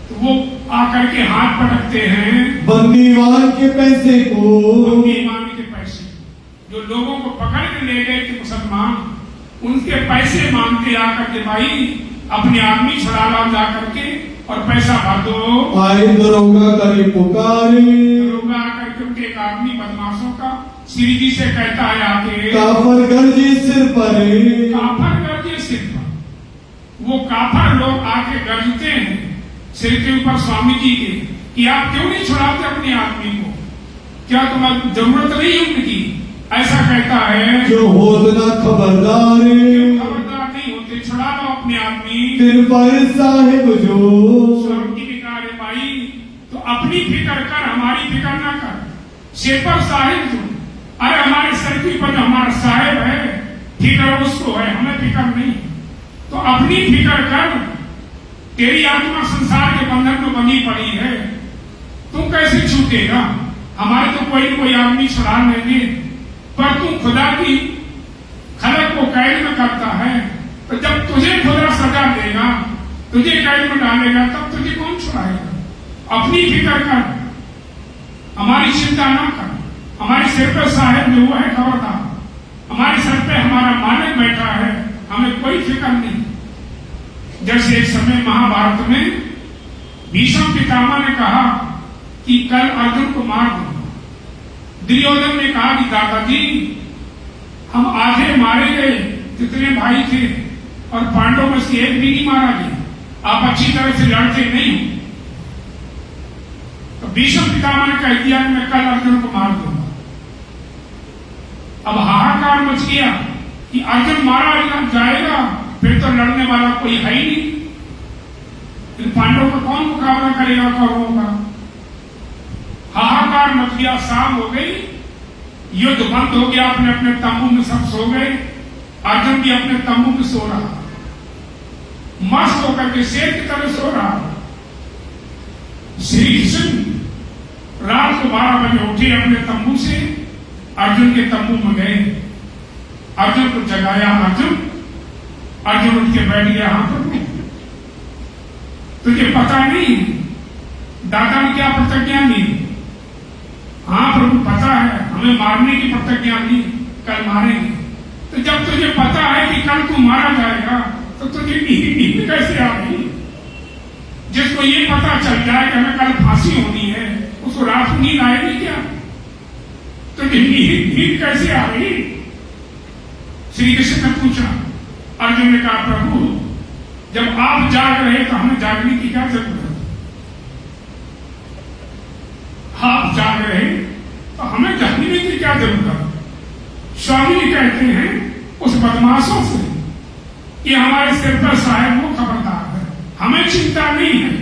तो वो आकर के हाथ पटकते हैं। बंदीवान के पैसे को, बंदीवान के पैसे, जो लोगों को पकड़ के ले गए थे मुसलमान, उनके पैसे मांगते आकर के, भाई अपने आदमी छुड़ा लाओ जाकर के और पैसा भर दो। आए दरोगा करे पुकारे, दरोगा आकर के उनके एक आदमी बदमाशों का श्री जी से कहता है आके, काफर गर्जी सिर पर, काफर गर्जे सिर पर। वो काफर लोग आके गरजते हैं सिर के ऊपर स्वामी जी के कि आप क्यों नहीं छुड़ाते अपने आदमी को, क्या तुम्हें जरूरत नहीं उनकी? ऐसा कहता है, जो होत ना खबरदार, खबरदार नहीं होते, छुड़ा लो अपने आदमी। दिन पर साहेब जो, स्वामी जी ने कहा, अरे भाई तो अपनी फिक्र कर, हमारी फिक्र ना कर। सिर पर साहिब जो, अरे हमारे सर के ऊपर जो हमारा साहेब है, फिक्र उसको है, हमें फिक्र नहीं। तो अपनी फिक्र कर। तेरी आत्मा संसार के बंधन में बंधी पड़ी है, तू कैसे छूटेगा? हमारे तो कोई आदमी छुड़ा लेंगे, पर तू खुदा की खलक को कैद में करता है। तो जब तुझे खुदा सजा देगा, तुझे कैद में डालेगा, तब तुझे कौन छुड़ाएगा? अपनी फिक्र कर, हमारी चिंता ना कर। हमारे सिर पर साहेब जो हुआ है खबरदार, हमारे सर पे हमारा मालिक बैठा है, हमें कोई फिक्र नहीं। जैसे एक समय महाभारत में भीष्म पितामह ने कहा कि कल अर्जुन को मार दूंगा। दुर्योधन ने कहा कि दादाजी हम आधे मारे गए, जितने भाई थे, और पांडवों में से एक भी नहीं मारा गया, आप अच्छी तरह से लड़ते नहीं हो। तो भीष्म पितामह ने कह दिया कि मैं कल अर्जुन को मार दूंगा। अब हाहाकार मच गया कि अर्जुन मारा जाएगा, फिर तो लड़ने वाला कोई है ही नहीं, फिर पांडवों का कौन मुकाबला करेगा कौरवों का? हाहाकार मच गया, शाम हो गई, युद्ध बंद हो गया, अपने अपने तंबू में सब सो गए। अर्जुन भी अपने तंबू में सो रहा, मस्त होकर के शेर की तरह सो रहा। श्री कृष्ण रात को 12 बजे उठे अपने तंबू से, अर्जुन के तंबू में गए, अर्जुन को जगाया। अर्जुन उठ के बैठ गया। हाँ प्रभु, तुझे पता नहीं दादा ने क्या प्रतिज्ञा ली? हाँ प्रभु पता है, हमें मारने की प्रतिज्ञा ली, कल मारेंगे। तो जब तुझे पता है कि कल तू मारा जाएगा, तो तुझे नींद कैसे आ गई? जिसको ये पता चल जाए कि हमें कल फांसी होनी है, उसको रात को नींद आएगी क्या? तुझे नींद कैसे आ गई? श्री कृष्ण ने पूछा। अर्जुन ने कहा प्रभु जब आप जाग रहे तो हमें जागने की क्या जरूरत है? आप जाग रहे तो हमें जागने की क्या जरूरत है? स्वामी जी कहते हैं उस बदमाशों से कि हमारे सिर पर साहेब वो खबरदार है, हमें चिंता नहीं है।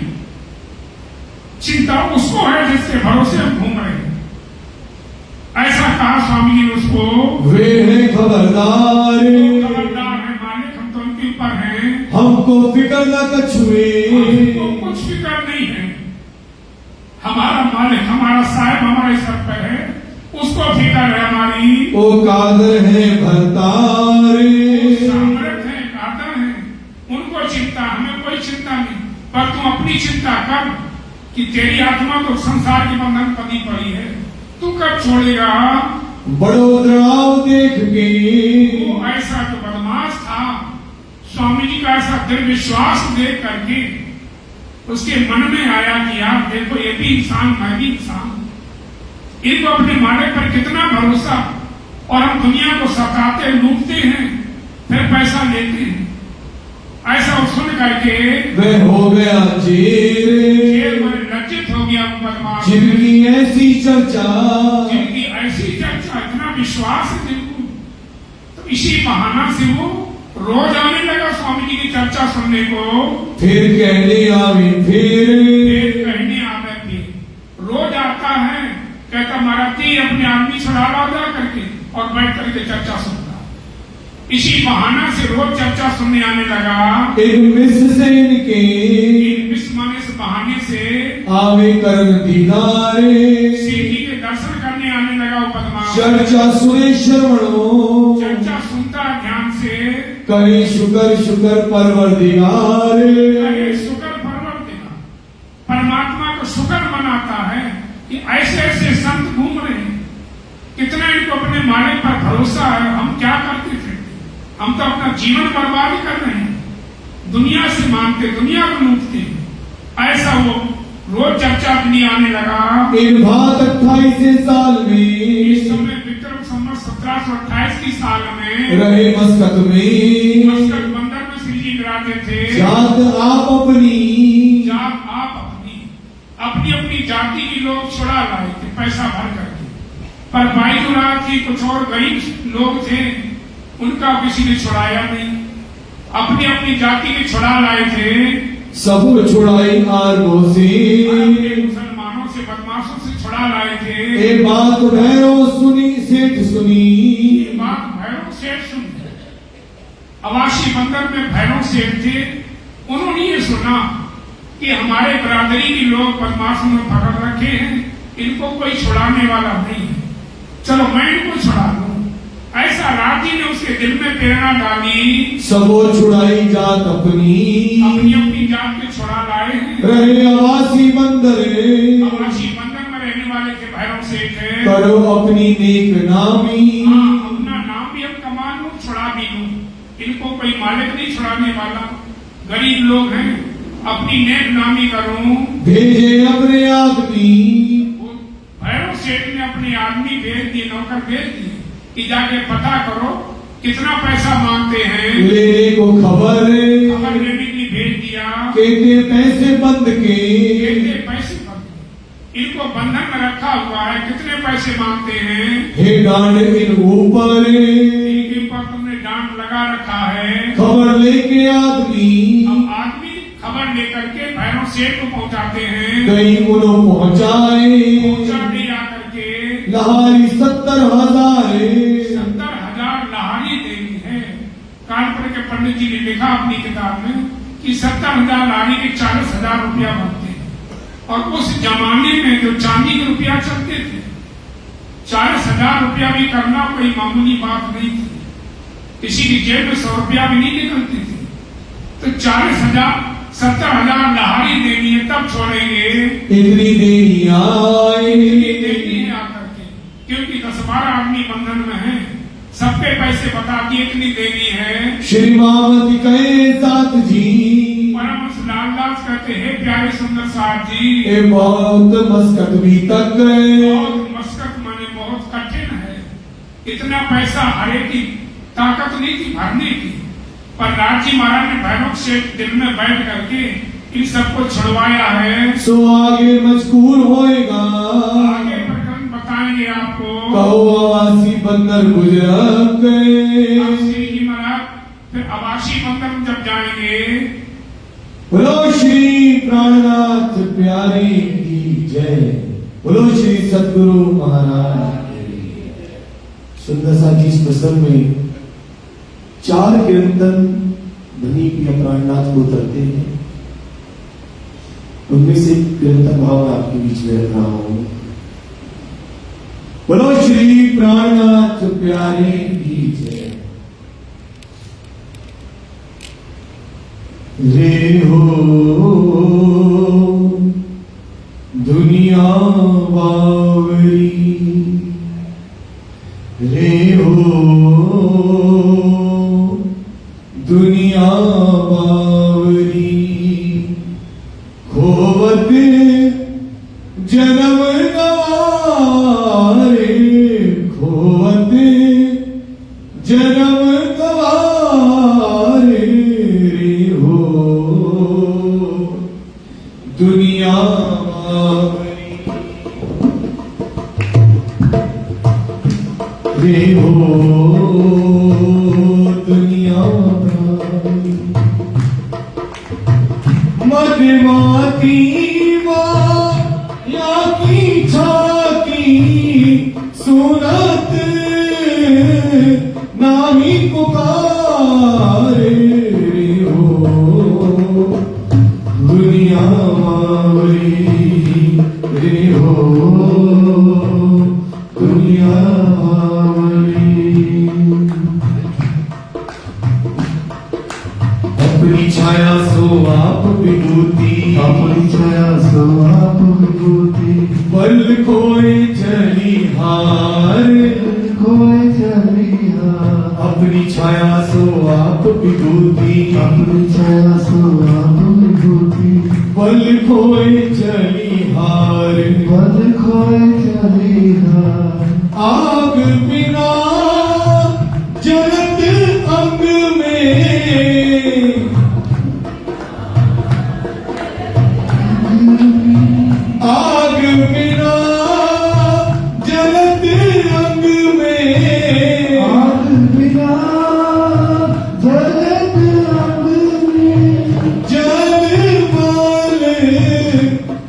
चिंता उसको है जिसके भरोसे हम घूम रहे हैं। ऐसा कहा स्वामी जी ने उसको। वे हैं खबरदार, खबरदार है मालिक, हम तो उनके ऊपर हैं, हमको फिक्र न कछुए। हमको कुछ फिक्र नहीं है। हमारा मालिक, हमारा साहेब हमारे सर पे है, उसको फिक्र है हमारी। ओ कादर है भरतारे, सामर्थ है, कादर है, उनको चिंता, हमें कोई चिंता नहीं। पर तू अपनी चिंता कर कि तेरी आत्मा तो संसार के बंधन पड़ी पड़ी है, तू कब छोड़ेगा? बड़ोदराव देख के वो ऐसा तो बदमाश था, स्वामी जी का ऐसा दृढ़ विश्वास देख करके उसके मन में आया कि यार देखो ये भी इंसान, मैं भी इंसान, इनको अपने मालिक पर कितना भरोसा, और हम दुनिया को सताते लूटते हैं, फिर पैसा लेते हैं। ऐसा सुन करके वह हो गया जेर, लज्जित हो गया बदमाश, जिनकी ऐसी चर्चा, जिनकी ऐसी चर्चा, इतना विश्वास है जिनको, तो इसी बहाना से वो रोज आने लगा स्वामी जी की चर्चा सुनने को। फिर कहने आवे, फिर कहने आवे, फिर रोज आता है, कहता महाराज जी अपने आदमी छुड़ा ला जा करके, और बैठ करके चर्चा सुनता। इसी बहाना से रोज चर्चा सुनने आने लगा। एक मिस से इनके, मिस माने से बहाने से आवे करन दीदारे, सीधी के दर्शन करने आने लगा वो बदमाश। चर्चा सुने श्रवणो, चर्चा सुनता ध्यान से, करे शुकर शुकर परवरदिगारे, करे शुकर परवरदिगार, परमात्मा को शुक्र मनाता है कि ऐसे ऐसे संत घूम रहे हैं, कितना इनको अपने मालिक पर भरोसा है। हम क्या करते थे? हम तो अपना जीवन बर्बाद कर रहे हैं, दुनिया से मांगते, दुनिया को लूटते। ऐसा वो रोज चर्चा अपनी आने लगा। इन बात 28 साल में, इस समय विक्रम संवत 1728 की साल में रहे मस्कत में, मस्कत बंदर में श्री जी कराते थे। जात आप अपनी, जात आप अपनी अपनी जाति की लोग छुड़ा लाए थे पैसा भर करके, पर बाईजुरात की कुछ और गरीब लोग थे, उनका किसी ने छुड़ाया नहीं। अपनी अपनी जाति के छुड़ा लाए थे, सब छुड़ाई आरगो से, मुसलमानों बदमाशों से छुड़ा लाए थे। ये बात भैरव सुनी, सेठ सुनी। ये बात भैरव सेठ सुन, अवासी बंदर में भैरव सेठ थे, उन्होंने ये सुना कि हमारे बरादरी के लोग बदमाशों में पकड़ रखे हैं, इनको कोई छुड़ाने वाला नहीं है, चलो मैं इनको छुड़ा लूं। ऐसा राजी ने उसके दिल में प्रेरणा डाली, सबो छुड़ाई जात अपनी अपनी जात के छुड़ा लाए हैं। रहे अवासी बंदर, अवासी बंदर में रहने वाले थे भैरव सेठ है। करो अपनी नेक नामी। हाँ, अपना नाम भी हम कमा लूं, छुड़ा भी लूं, इनको कोई मालिक नहीं छुड़ाने वाला, गरीब लोग हैं, अपनी नेक नामी करूं। भेजे अपने आदमी, भैरव सेठ ने अपने आदमी भेज दिए, नौकर भेज दिए कि जाके पता करो कितना पैसा मांगते हैं। लेने को खबर लेने के लिए भेज दिया। कहते पैसे बंद के, कहते पैसे बंद, इनको बंधन में रखा हुआ है, कितने पैसे मांगते हैं। हे डांड इन ऊपर, इनके ऊपर तुमने डांड लगा रखा है। खबर लेके आदमी, अब आदमी खबर लेकर के भैरव सेठ को पहुंचाते हैं। कहीं उन्हों पहुंचाए, पहुंचा दिया करके लहारी 70,000, 70,000 लहारी देनी है। कानपुर के पंडित जी ने लिखा अपनी किताब में कि 70,000 लहारी के 40,000 रुपया बनते हैं, और उस जमाने में जो चांदी के रुपया चलते थे, 40,000 रुपया भी करना कोई मामूली बात नहीं थी, किसी की जेब में 100 रुपया भी नहीं निकलती थी। तो 40,000 70,000 लहारी देनी है, तब छोड़ेंगे। इतनी देनी आए, देनी है आकर के, क्योंकि 10-12 आदमी बंधन में है, सबके पैसे बता दिए, इतनी देनी है। श्री मामती कहे साथ जी, परमहंस लालदास कहते हैं प्यारे सुंदर साहब जी, ये बहुत मस्कत भी तक, बहुत मस्कत माने बहुत कठिन है, इतना पैसा हरे की ताकत नहीं थी भरने की। पर राजी महाराज ने भैरव सेठ दिल में बैठ करके इन सबको छुड़वाया है। सो आगे मजबूर होएगा, आगे प्रकरण बताएंगे आपको। कहो अवासी बंदर गुजरात गए। अब श्री जी महाराज फिर अवासी बंदर में जब जाएंगे, बोलो श्री प्राणनाथ प्यारे की जय, बोलो श्री सद्गुरु महाराज की जय। सुंदर सा जी इस प्रसंग में 4 कीर्तन धनी प्रिय प्राणनाथ को उतरते हैं, उनमें से कीर्तन भाव मैं आपके बीच में रख रहा हूं। बोलो श्री प्राणनाथ प्यारे की जय। रे हो दुनिया बावरी, रे हो दुनिया बावरी, खोवत जन्म गवारे, खोवत जन्म गवारे, रे हो दुनिया बावरी, रे हो दुनिया बावरी। मधुमाती या की छाकी सुनत नामी पुकारे, हो दुनिया बावरी, रे हो दुनिया बावरी। अपनी छाया सो आप विभूति, अपनी छाया सो आप विभूति, बल खोए चली हार, खोए चली हार। अपनी छाया सो आप विभूति, अपनी छाया सो आप विभूति, बल खोए चली हार, बल खोए चली हार। आग बिना जलत अंग में, आग बिना जलत अंग में, आग बिना जलत अंग में, जल माल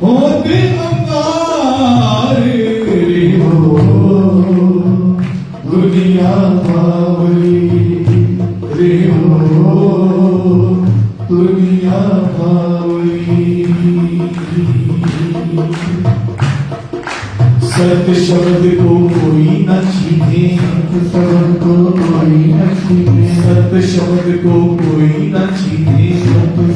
होते अंगारे, सत्य शब्द को कोई न छीने, शब्द को कोई न छीने, सत्य शब्द को कोई न छीने, शब्द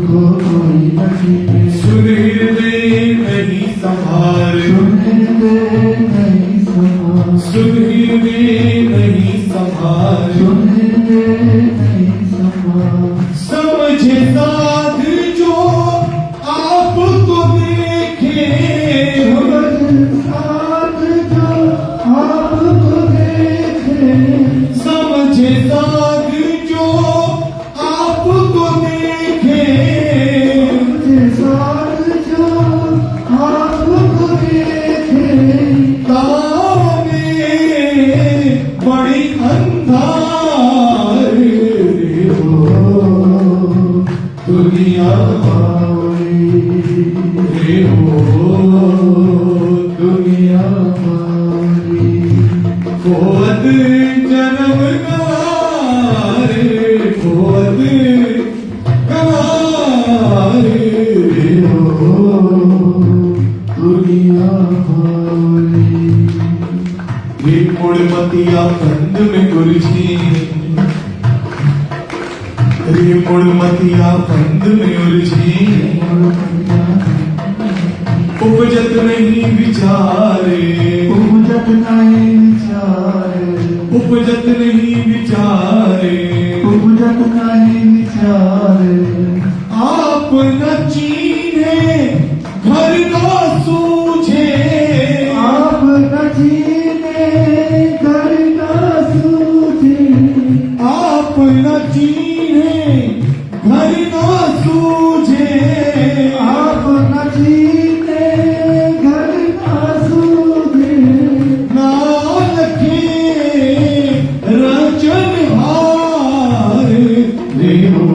को कोई न छीने। सुन हृदय नहीं संभार, सुन हृदय नहीं संभार, सुन हृदय नहीं संभार, सुन हृदय नहीं संभार। समझे साध जो आपको देखे, साथ जो आपको देखे, समझे साध जो आपको देखे, साथ जो आपको देखे। ताने बड़ी अंधार ओ दुनिया मावली, रे हो दुनिया मावली। खोद जन्म गवारे, खोद गवारे ओ दुनिया मावली। ये मुड़मतिया कंद में गुरजी, रे मुड़मतिया कंद में उलझी, उपजत नहीं विचारे, उपजत नहीं विचारे, उपजत नहीं विचारे, उपजत नहीं विचारे। आप न चीन्हे घर न सूझे, आप न जीने घर न सूझे, आप न चीन्हे घर न सूझे, आप न जीने घर न सूझे। नानके रचनहार, रे हो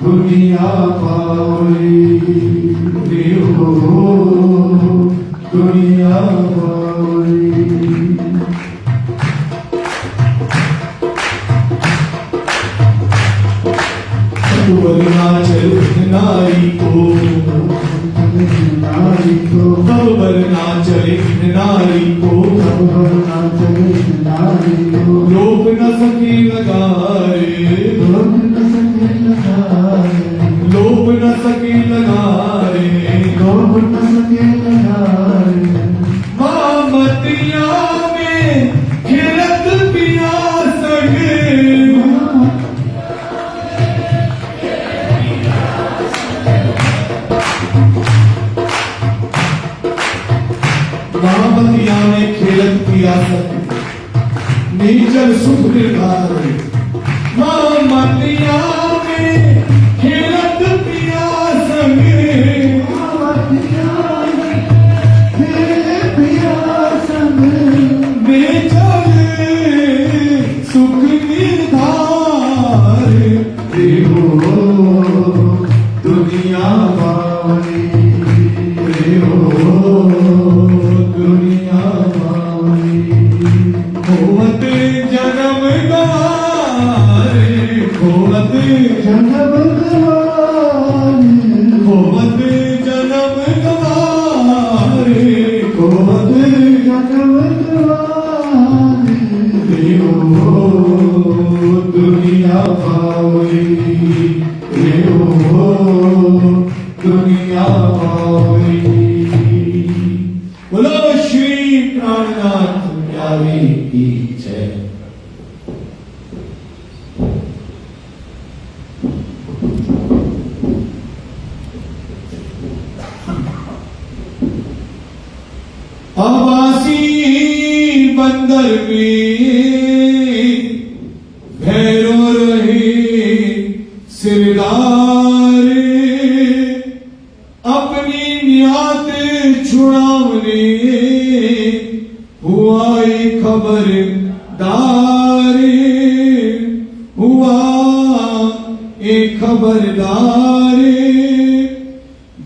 दुनिया पावली, रे हो दुनिया पावली। वरनाचल नारी को, नारी को वरनाचल नारी को, नारी को रोक न सके लगाए, रोक न सके लगाए, लोप न सके लगाए, रोक न सके लगाए। मामतिया में खिलत पियासग, मामतिया में खेलत पियासग, नीचल सुख निर्धार। मामतिया में खेलत पियासग, बेचल सुख निर्धार। रे हो दुनिया वाली, रे हो दुनिया वाली। खोवत जन्म गवारे, खोवत जन्म गवारे, खोवत जन्म गवारे, खोवत जन्म गवारे। रे हो दुनिया वाली, रे हो दुनिया वाली। बोलो श्री प्राणनाथ प्यारे की जय। आवासी बंदर में भैरो रहे सिरदार, अपनी नियात छुड़ावने हुआ एक खबरदार, हुआ एक खबरदार।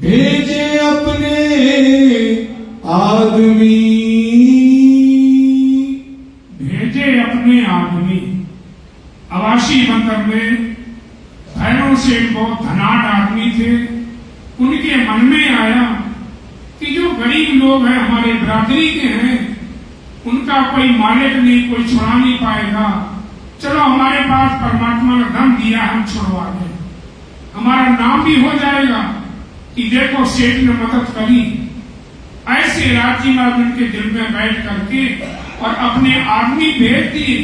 भेजे अपने आदमी, भेजे अपने आदमी। अवासी बंदर में भैरव सेठ बहुत धनाढ़ आदमी थे। उनके मन में आया कि जो गरीब गरीब लोग हैं, हमारे बिरादरी के हैं, उनका कोई मालिक नहीं, कोई छुड़ा नहीं पाएगा। चलो हमारे पास परमात्मा ने धन दिया, हम छुड़वा दें, हमारा नाम भी हो जाएगा कि देखो सेठ ने मदद करी। ऐसे राजी महाराज उनके दिल में बैठ करके और अपने आदमी भेज दिए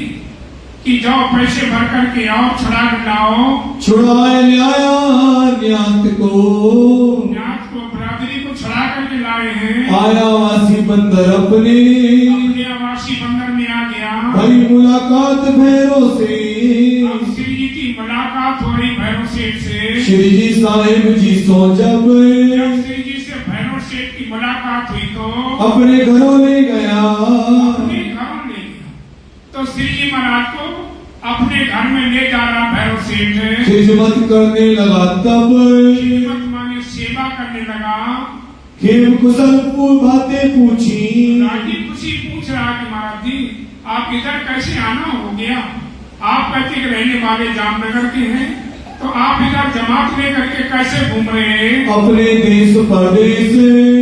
कि जाओ पैसे भर करके आओ, छुड़ा के लाओ। छुड़ाए लाया न्यात को, न्यात को, बिरादरी को छुड़ा करके लाए हैं। आया वासी बंदर अपने आवासी बंदर में आ गया। भई मुलाकात भैरव से, अब श्री जी की मुलाकात हो रही भैरव सेठ से। श्री जी साहिब जी सो जब श्री जी से भैरव सेठ की मुलाकात हुई तो अपने घरों ले गया। अपने घरों ले गया। तो श्री जी महाराज को अपने घर में ले जा रहा भैरव सेठ। खिदमत करने लगा तब, खिदमत माने सेवा करने लगा। खेम कुशल बातें पूछी। राजी खुशी पूछ रहा कि महाराज जी आप इधर कैसे आना हो गया? आप कहते कि रहने वाले जामनगर के हैं, तो आप इधर जमात लेकर के कैसे घूम रहे हैं? अपने देश परदेश,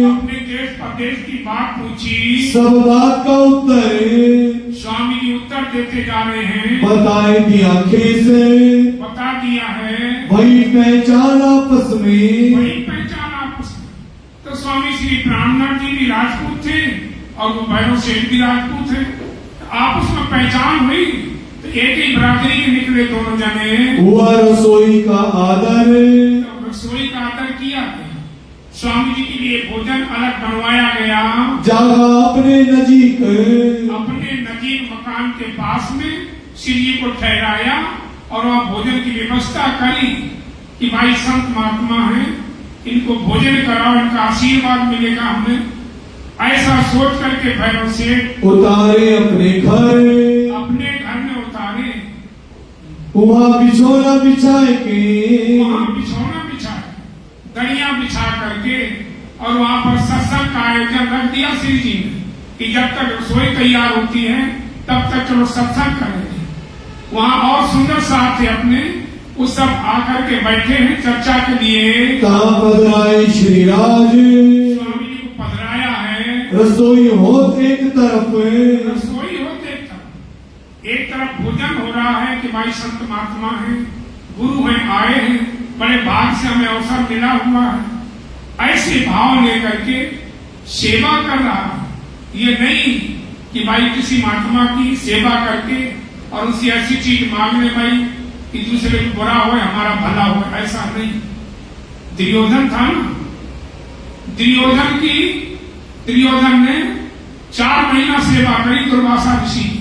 अपने देश प्रदेश की बात पूछी। सब बात का उत्तर स्वामी जी उत्तर देते जा रहे हैं। बताए दिया आंखें से, बता दिया है। वही पहचान आपस में, वही पहचान आपस में। तो स्वामी श्री प्राणनाथ जी भी राजपूत थे और वो भैरव सेठ भी राजपूत थे। आपस में पहचान हुई तो एक ही बिरादरी के निकले दोनों जने। हुआ रसोई का आदर, तो रसोई का आदर किया गया। स्वामी जी के लिए भोजन अलग बनवाया गया। जागा अपने नजीक, अपने नजीक मकान के पास में श्री जी को ठहराया और वहाँ भोजन की व्यवस्था करी कि भाई संत महात्मा है, इनको भोजन कराओ, इनका आशीर्वाद मिलेगा हमें। ऐसा सोच करके भैरव सेठ उतारे अपने घर में उतारे। वहाँ बिछोना बिछाए के, वहाँ बिछौना बिछा, दरिया बिछा करके और वहाँ पर सत्संग का आयोजन रख दिया श्री जी ने कि जब तक रसोई तैयार होती है तब तक चलो सत्संग करेंगे। वहाँ और सुंदर साथ थे अपने, वो सब आकर के बैठे हैं चर्चा के लिए। कहाँ पधराए श्री राज, स्वामी जी को पधराया है। रसोई होत एक तरफ, रसोई होते एक तरफ भोजन हो रहा है कि भाई संत महात्मा है, गुरु हैं, आए हैं, बड़े भाग से हमें अवसर मिला हुआ है। ऐसे भाव लेकर के सेवा कर रहा है। ये नहीं कि भाई किसी महात्मा की सेवा करके और उससे ऐसी चीज मांग ले भाई कि दूसरे को बुरा हो हमारा भला हो, ऐसा नहीं। दुर्योधन था ना, दुर्योधन ने 4 महीना सेवा करी दुर्वासा ऋषि की।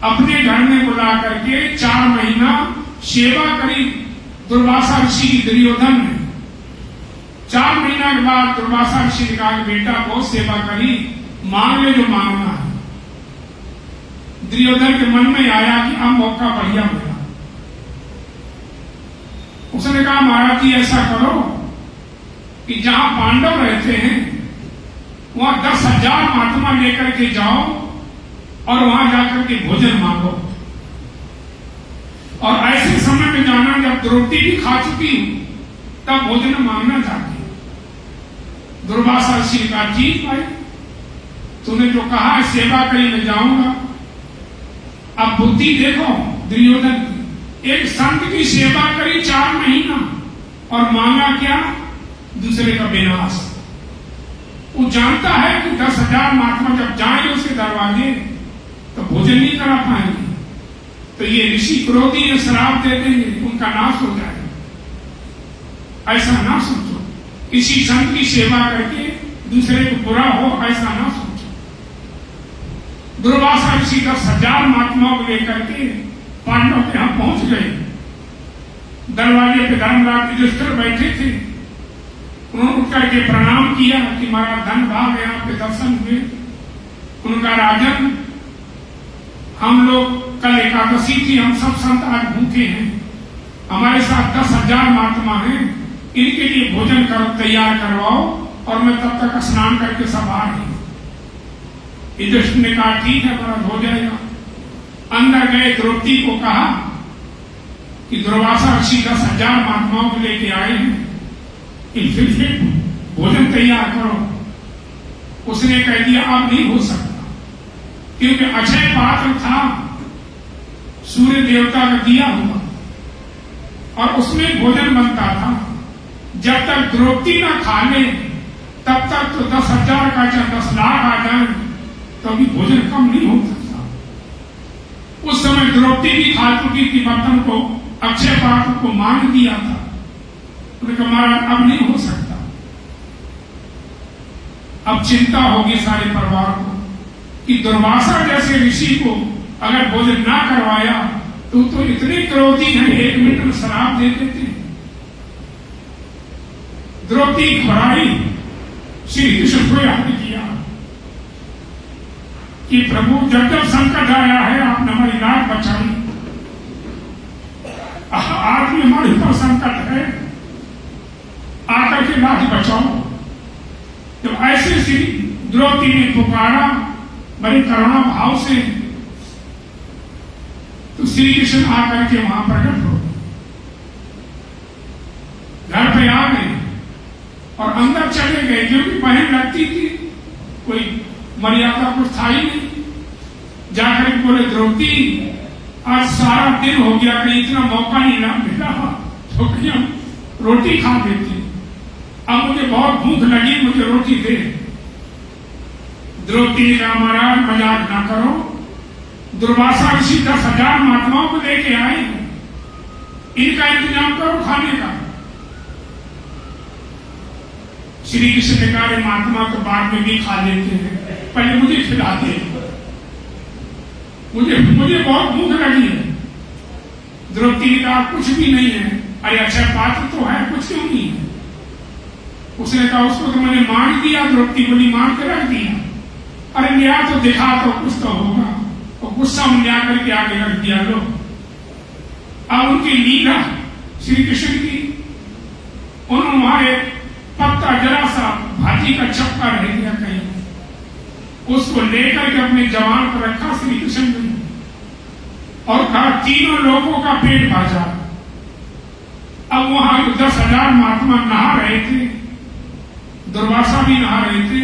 अपने घर में बुला करके 4 महीना सेवा करी दुर्वासा ऋषि की दुर्योधन ने। 4 महीना के बाद दुर्वासा ऋषि ने कहा बेटा बहुत सेवा करी, मांग ले जो मांगना है। दुर्योधन के मन में आया कि अब मौका बढ़िया मिला। उसने कहा महाराज जी ऐसा करो कि जहां पांडव रहते हैं वहां 10,000 महात्मा लेकर के जाओ और वहां जाकर के भोजन मांगो। और ऐसे समय में जाना जब द्रौपदी भी खा चुकी हूं तब भोजन मांगना चाहती हूं। दुर्वासा ऋषि का ठीक भाई, तूने जो कहा है सेवा करी मैं जाऊंगा। अब बुद्धि देखो दुर्योधन की, एक संत की सेवा करी 4 महीना और मांगा क्या? दूसरे का विनाश। वो जानता है कि 10,000 महात्मा जब जाएंगे उसके दरवाजे तो भोजन नहीं करा पाएंगे, तो ये ऋषि क्रोधी ये श्राप दे देंगे, उनका नाश हो जाएगा। ऐसा ना सोचो, किसी संत की सेवा करके दूसरे को बुरा हो, ऐसा ना सोचो। दुर्वासा ऋषि 10,000 महात्माओं को लेकर के पांडव के यहां पहुंच गए। दरवाजे पे धर्मराज युधिष्ठिर बैठे थे। उन्होंने उठ करके प्रणाम किया कि हमारा धन भाग है, आपके दर्शन हुए। उनका राजन, हम लोग कल एकादशी थी, हम सब संत आज भूखे हैं, हमारे साथ 10,000 महात्मा हैं, इनके लिए भोजन करो, तैयार करवाओ और मैं तब तक स्नान करके सब आ रही हूं। युधिष्ठिर ने कहा ठीक है महाराज हो जाएगा। अंदर गए, द्रौपदी को कहा कि दुर्वासा ऋषि 10,000 महात्माओं को लेके आए हैं, फिर भोजन तैयार करो। उसने कह दिया अब नहीं हो सकता, क्योंकि अक्षय पात्र था सूर्य देवता का दिया हुआ और उसमें भोजन बनता था। जब तक द्रौपदी ना खा ले तब तक तो 10,000 का चाहे 10 लाख आ जाए तो अभी भोजन कम नहीं हो सकता। उस समय द्रौपदी भी खा चुकी थी, बर्तन को अक्षय पात्र को मांग दिया था। उन्होंने कहा महाराज अब नहीं हो सकता। अब चिंता होगी सारे परिवार को कि दुर्वासा जैसे ऋषि को अगर भोजन ना करवाया तो इतने क्रोधी हैं, 1 मिनट में शराब दे देते हैं। द्रौपदी घबराई, श्री कृष्ण को याद किया कि प्रभु जब जब संकट आया है आपने हमारी लाज बचाई, आज भी हमारे ऊपर संकट है, आकर के लाज बचाओ। तो ऐसे श्री द्रौपदी ने पुकारा बड़े करुणा भाव से, तो श्री कृष्ण आकर के वहां प्रकट हो गए, घर पे आ गए और अंदर चले गए, क्योंकि बहन लगती थी, कोई मर्यादा कुछ था ही नहीं। जाकर के बोले द्रौपदी आज सारा दिन हो गया, कहीं इतना मौका नहीं ना मिला तो कहीं हम रोटी खा लेते, अब मुझे बहुत भूख लगी, मुझे रोटी दे। द्रौपदी ने कहा महाराज मजाक ना करो, दुर्वासा ऋषि 10,000 महात्माओं को लेके आए हैं, इनका इंतजाम करो खाने का। श्री कृष्ण ने कहा महात्मा तो बाद में भी खा लेते हैं, पहले मुझे खिला दे, मुझे बहुत भूख लगी है। द्रौपदी ने कहा कुछ भी नहीं है। अरे अक्षय पात्र तो है, कुछ क्यों नहीं है? उसने कहा उसको तो मैंने मांग दिया। द्रौपदी बोली मांग के रख दिया। अरे लिया तो दिखा तो कुछ तो होगा, और गुस्सा में लिया करके आगे रख दिया। लो अब उनकी लीला श्री कृष्ण की, उन्होंने वहां एक पत्ता जरा सा भाजी का चक्का रह गया कहीं, उसको लेकर के अपने जवान पर रखा श्री कृष्ण ने और कहा तीनों लोगों का पेट भाजा। अब वहां 10,000 महात्मा नहा रहे थे, दुर्वासा भी नहा रहे थे,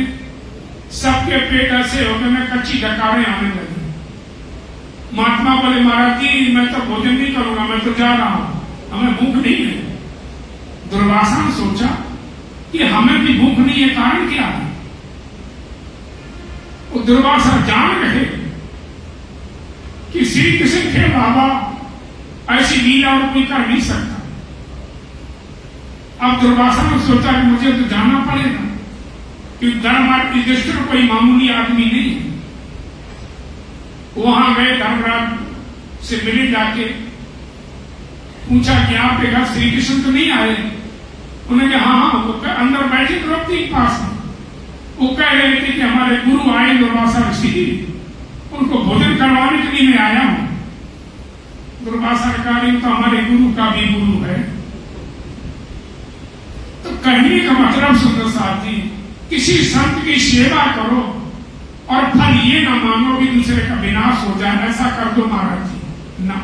सबके पेट ऐसे हो गए, कच्ची डकारें आने लगी। महात्मा बोले महाराज जी मैं तो भोजन नहीं करूंगा, मैं तो जा रहा हूं, हमें भूख नहीं है। दुर्वासा ने सोचा कि हमें भी भूख नहीं है, कारण क्या है? वो दुर्वासा जान रहे कि श्री कृष्ण के बाबा ऐसी लीला और कोई कर नहीं सकता। अब दुर्वासा ने सोचा कि मुझे तो जाना पड़ेगा, क्योंकि धर्मराज युधिष्ठिर कोई मामूली आदमी नहीं है। वहां गए, धर्मराज से मिले, जाके पूछा कि आपके घर श्री कृष्ण तो नहीं आए? उन्होंने कहा हाँ, वो अंदर बैठे द्रौपदी के पास में। वो कह रहे थे कि हमारे गुरु आए दुर्वासा ऋषि, उनको भोजन करवाने के लिए मैं आया हूं। दुर्वासा ने कहा तो हमारे गुरु का भी गुरु है। तो कहने का मतलब सुंदर साहब जी, किसी संत की सेवा करो और फल ये ना मांगो कि दूसरे का विनाश हो जाए, ऐसा कर दो महाराज जी ना।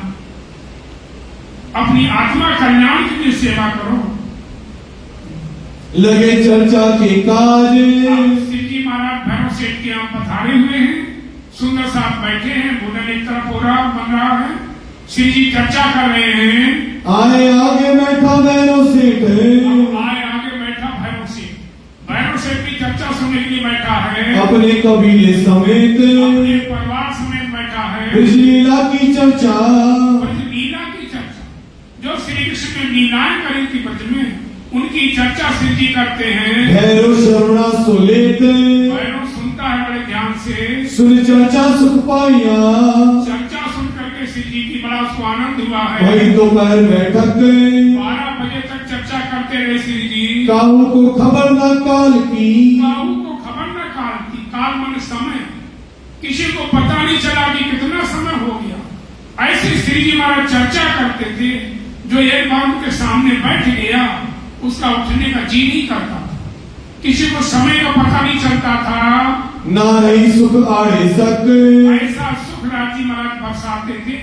अपनी आत्मा कल्याण के लिए सेवा करो। लगे चर्चा के काज। सिद्धि महाराज भैरव सेठ के यहाँ पधारे हुए हैं, सुंदर साहब बैठे हैं, भोजन एक तरफ हो रहा बन रहा है, श्री जी चर्चा कर रहे हैं। आए आगे बैठा भैरव सेठ, आए आगे बैठा भैरव सेठ। भैरव सेठ की चर्चा सुनने के लिए बैठा है, अपने कबीले समेत, अपने परिवार समेत बैठा है। लीला की चर्चा, लीला की चर्चा, जो श्री कृष्ण ने लीलाएं करी थी ब्रज में, उनकी चर्चा श्री जी करते हैं। भैरव शरणा सुलेत, भैरव सुनता है बड़े ध्यान से, सुन चर्चा सुख पाइया। चर्चा सुन करके श्री जी की बड़ा उसको आनंद हुआ है। वही दोपहर बैठक 12 बजे तक चर्चा करते रहे श्री जी। काहू को खबर न काल की, काहू को खबर न काल की, काल मन समय, किसी को पता नहीं चला कि कितना समय हो गया। ऐसे श्री जी महाराज चर्चा करते थे, जो एक बार उनके सामने बैठ गया उसका उठने का जी नहीं करता था। किसी को समय का पता नहीं चलता था, ना रही सुख आड़े सक। ऐसा सुख राजी महाराज बरसाते थे,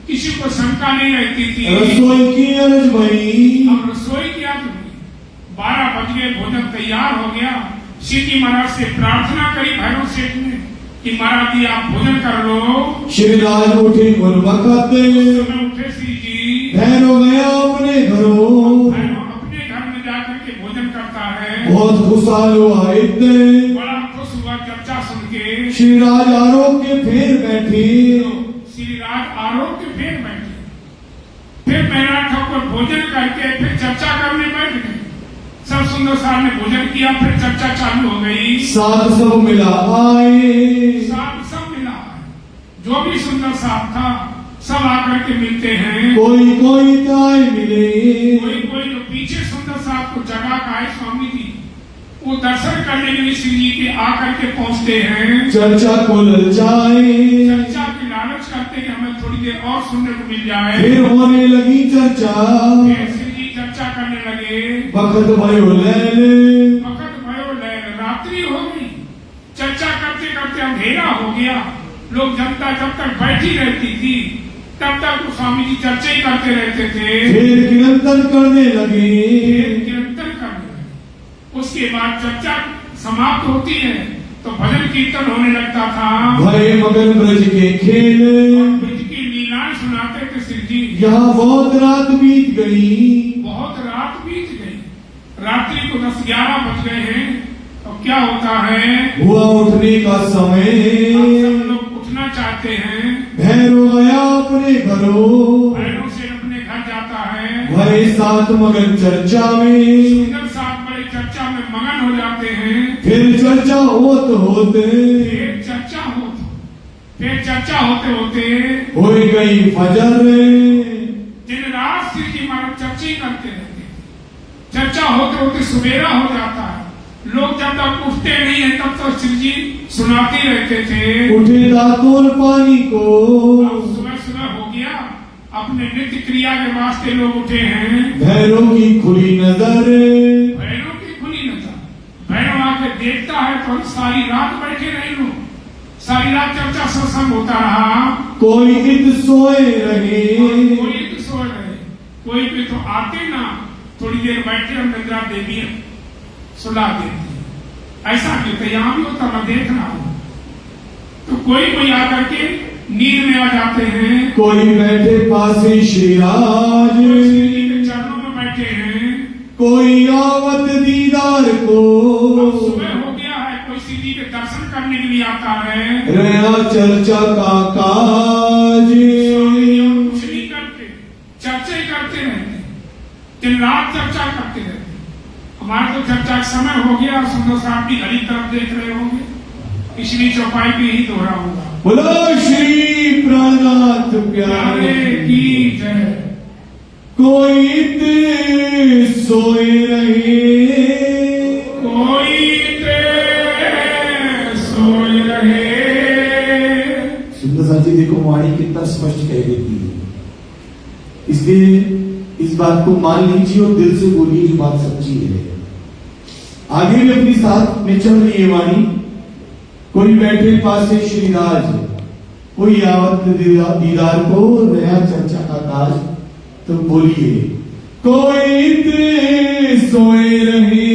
किसी को शंका नहीं रहती थी। रसोई की अर्ज भई, अब रसोई की अर्ज हुई, 12 बज गए, भोजन तैयार हो गया। श्री महाराज से प्रार्थना करी भैरव सेठ ने कि महाराज जी आप भोजन कर लो। श्री राज उठे उन वक्त समय उठे श्री जी, भैरव गया अपने घरों, भैरव अपने घर में जाकर के भोजन करता है। बहुत खुशहाल हुआ इतने, बड़ा खुश हुआ चर्चा सुन के। श्री राज आरोग्य फिर बैठे, श्री राज आरोग्य फिर बैठे, फिर मेहराज ठाकुर भोजन करके फिर चर्चा करने बैठ गए। सब सुंदर साहब ने भोजन किया, फिर चर्चा चालू हो गई। साथ सब मिला आए, साथ सब मिला, जो भी सुंदर साहब था सब आकर के मिलते हैं। कोई कोई ताय मिले, कोई कोई जो पीछे सुंदर साहब को जगा का है स्वामी जी, वो दर्शन करने के लिए श्री जी के आकर के पहुंचते हैं। चर्चा को ललचाए, चर्चा की लालच करते कि हमें थोड़ी देर और सुनने को मिल जाए। फिर होने लगी चर्चा, फिर श्री जी चर्चा करने लगे। वक्त भयो लैले, वक्त भयो लैल, रात्रि हो गई। चर्चा करते करते अंधेरा हो गया। लोग जनता जब तक बैठी रहती थी तब तक तो स्वामी जी चर्चा ही करते रहते थे। फिर कीर्तन करने लगे, कीर्तन करने लगे। उसके बाद चर्चा समाप्त होती है तो भजन कीर्तन होने लगता था। भरे मगन ब्रज के खेल, और ब्रज की लीलाएं सुनाते थे श्री जी। यहाँ बहुत रात बीत गई, बहुत रात बीत गई, रात्रि को 10-11 बज गए हैं। तो क्या होता है, हुआ उठने का समय, सब लोग उठना चाहते हैं। भैरव गया अपने घरों, भैरव से अपने घर जाता है। भरे साथ मगन चर्चा में, सुंदर साथ बड़े चर्चा में मगन हो जाते हैं। फिर चर्चा होते फिर चर्चा होते होते हो गई फजर, दिन रात श्री जी महाराज चर्चा ही करते रहते। चर्चा होते होते सवेरा हो जाता है। लोग जब तक उठते नहीं है तब तक श्री जी सुनाते रहते थे। उठे दातुन पानी को, अब सुबह सुबह हो गया, अपने नित्य क्रिया के वास्ते लोग उठे हैं। भैरव की खुली नजर, भैरव की खुली नजर, भैरव आके देखता है तो सारी रात बैठे रहे लोग। सारी रात चर्चा सत्संग होता रहा। कोई इत सोए रहे, कोई तो सो रहे, कोई भी तो आते ना, थोड़ी देर बैठे और निद्रा देवी सुला देती है। ऐसा नहीं होता, यहाँ भी होता, मैं देख रहा हूँ। तो कोई आकर के नींद में आ जाते हैं। कोई बैठे पासे श्री राज, श्री जी के चरणों में बैठे हैं। कोई आवत दीदार को, अब सुबह हो गया है, कोई श्री जी के दर्शन करने के लिए आता है। रहा चर्चा का काज, कुछ नहीं करते, चर्चा ही करते रहते, दिन रात चर्चा करते रहते। हमारे तो चर्चा का समय हो गया, सुंदर साहब की घड़ी तरफ देख रहे होंगे, इसलिए चौपाई पे ही दोहरा होगा। बोलो श्री प्राणनाथ प्यारे की जय। कोई इत सोए रहे, कोई ते सोए रहे। सुंदर साथी देखो वाणी कितना स्पष्ट कह देती है, इसलिए इस बात को मान लीजिए और दिल से बोलिए जो बात सच्ची है। आगे भी अपनी साथ में चल रही है वाणी। कोई बैठे पासे श्रीराज, कोई आवत दीदार को, नया चर्चा का काज। तो बोलिए कोई ते सोए रहे,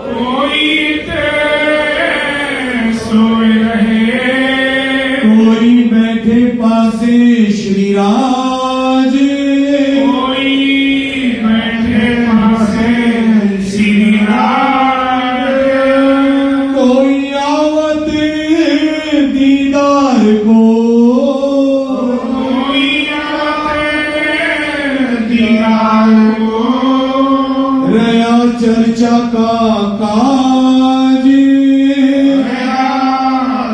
कोई ते सोए रहे। कोई बैठे पासे श्रीराज, कोई बैठे पासे श्री राज। कोई आवत दीदार को, कोई आते दीदार को। रया चर्चा का काज,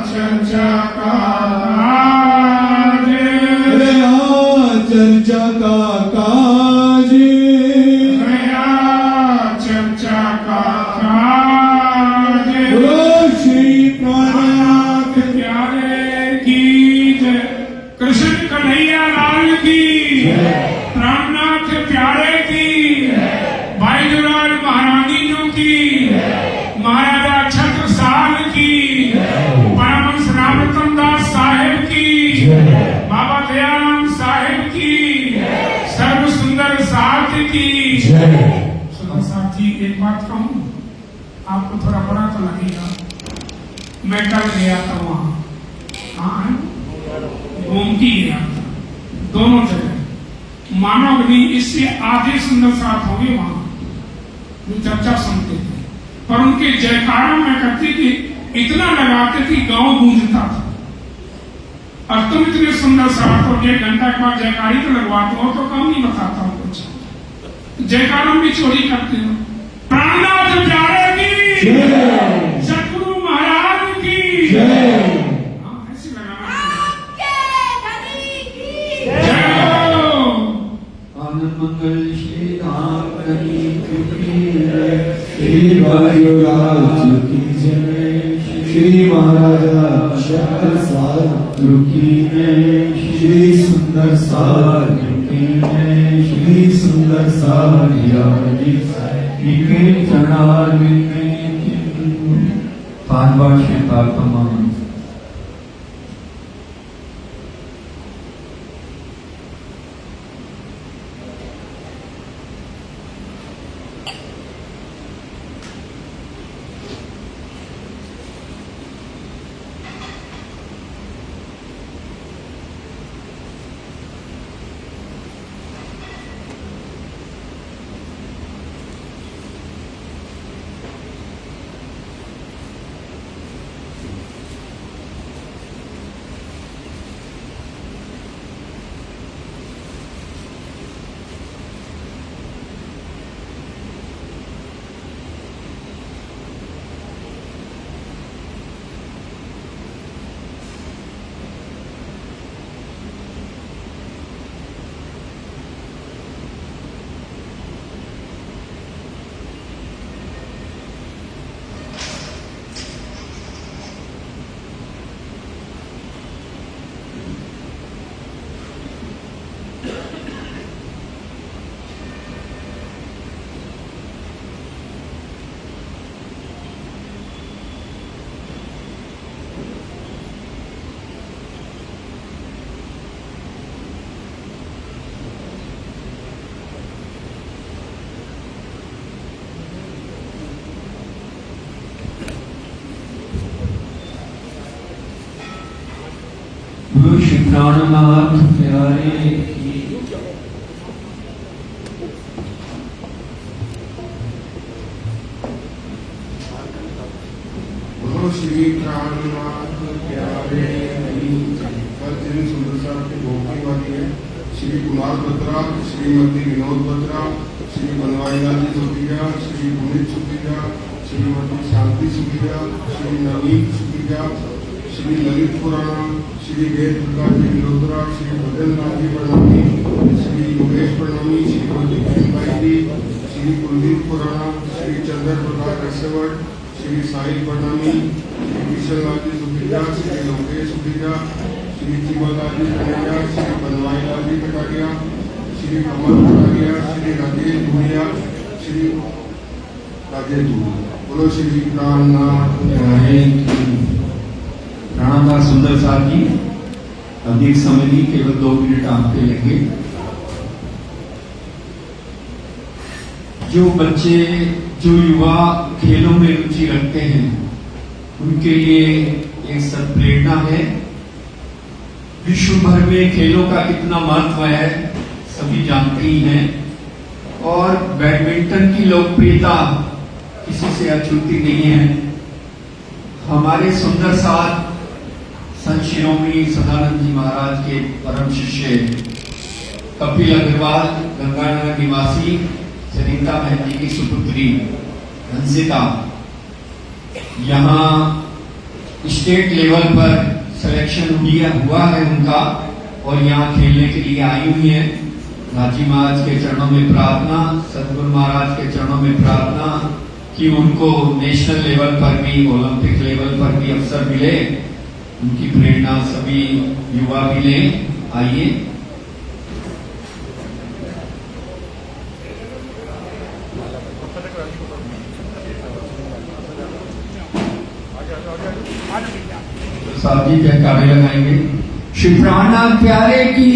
चर्चा का काज। रया तो लगेगा। मैं कल गया था वहां, कहाँ है, गोमती गया था, दोनों जगह मानव नहीं, इससे आधे सुंदर साथ हो गए वहां जो चर्चा सुनते थे, पर उनके जयकारा में कहती थी इतना लगाते थी गांव गूंजता था। और तुम इतने सुंदर साथ हो, 1 घंटा के बाद जयकारी तो लगवाते हो, तो कम नहीं बताता हूं कुछ, जयकारा में चोरी करते हो। प्राणनाथ प्यारे की सतगुरु महाराज की ऐसे लगाना। आनंद मंगल श्री राम करी श्री वायुराज की जय, श्री महाराजा शंकर साधु की जय, श्री सुंदर साधु की जय, श्री सुंदर साधिया इनके चरणारविंद में पांचवार्षिक तमाम गुरु श्री प्राणनाथ प्यारे की बोलो श्री प्राणनाथ प्यारे की। कल दिन सुंदर साहब की गोपी वाली है। श्री कुमार बत्रा, श्रीमती विनोद बत्रा, श्री बनवारीलाल जी सुखिया, श्री पुनीत सुखिया, श्रीमती शांति सुखिया, श्री नवीन सुखिया, श्री ललित पुराणा, श्री वेद प्रकाश जी विलोत्रा, श्री भजन लाल जी प्रणामी, श्री योगेश प्रणामी, श्रीमती बहनबाई जी, श्री कुलदीप पुराणा, श्री चंद्र प्रकाश रसेवट, श्री साई प्रणामी, श्री किशन लाल जी सुखिया, श्री लोकेश सुखिया, श्री जीवनलाल जी कन्हैया, श्री बनवाई लाल जी कटारिया, श्री कमल कटारिया, श्री राजेश धुनिया, श्री राजेश धुनिया। बोलो श्री प्राणनाथ प्यारे की। प्राणनाथ सुंदर साहब जी अधिक समय नहीं, केवल 2 मिनट आपके लेंगे। जो बच्चे, जो युवा खेलों में रुचि रखते हैं, उनके लिए एक सत्प्रेरणा है। विश्व भर में खेलों का कितना महत्व है सभी जानते ही हैं, और बैडमिंटन की लोकप्रियता किसी से अछूती नहीं है। हमारे सुंदर साथ संत शिरोमणि सदानंद जी महाराज के परम शिष्य कपिल अग्रवाल, गंगानगर निवासी, सरिता बहन जी की सुपुत्री हंसिता, यहाँ स्टेट लेवल पर सिलेक्शन हुआ है उनका, और यहाँ खेलने के लिए आई हुई है। राजी महाराज के चरणों में प्रार्थना, सतगुरु महाराज के चरणों में प्रार्थना कि उनको नेशनल लेवल पर भी, ओलंपिक लेवल पर भी अवसर मिले। उनकी प्रेरणा सभी युवा भी लें। आइए। साहब जी जयकारे लगाएंगे। श्री प्राणनाथ प्यारे की,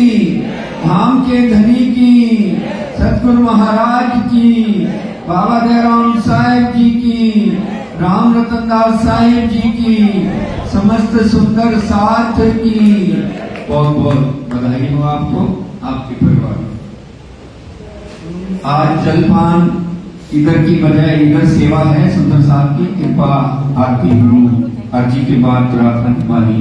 धाम के धनी की, सतगुरु महाराज की, बाबा दयाराम साहेब जी की, राम रतन दास साहिब जी की, समस्त सुंदर साथ की बहुत बहुत बधाई हो आपको, आपके परिवार को। आज जलपान इधर की बजाय इधर सेवा है सुंदर साहब की, कृपा आरती गुरु अर्जी के बाद प्रार्थना हमारी।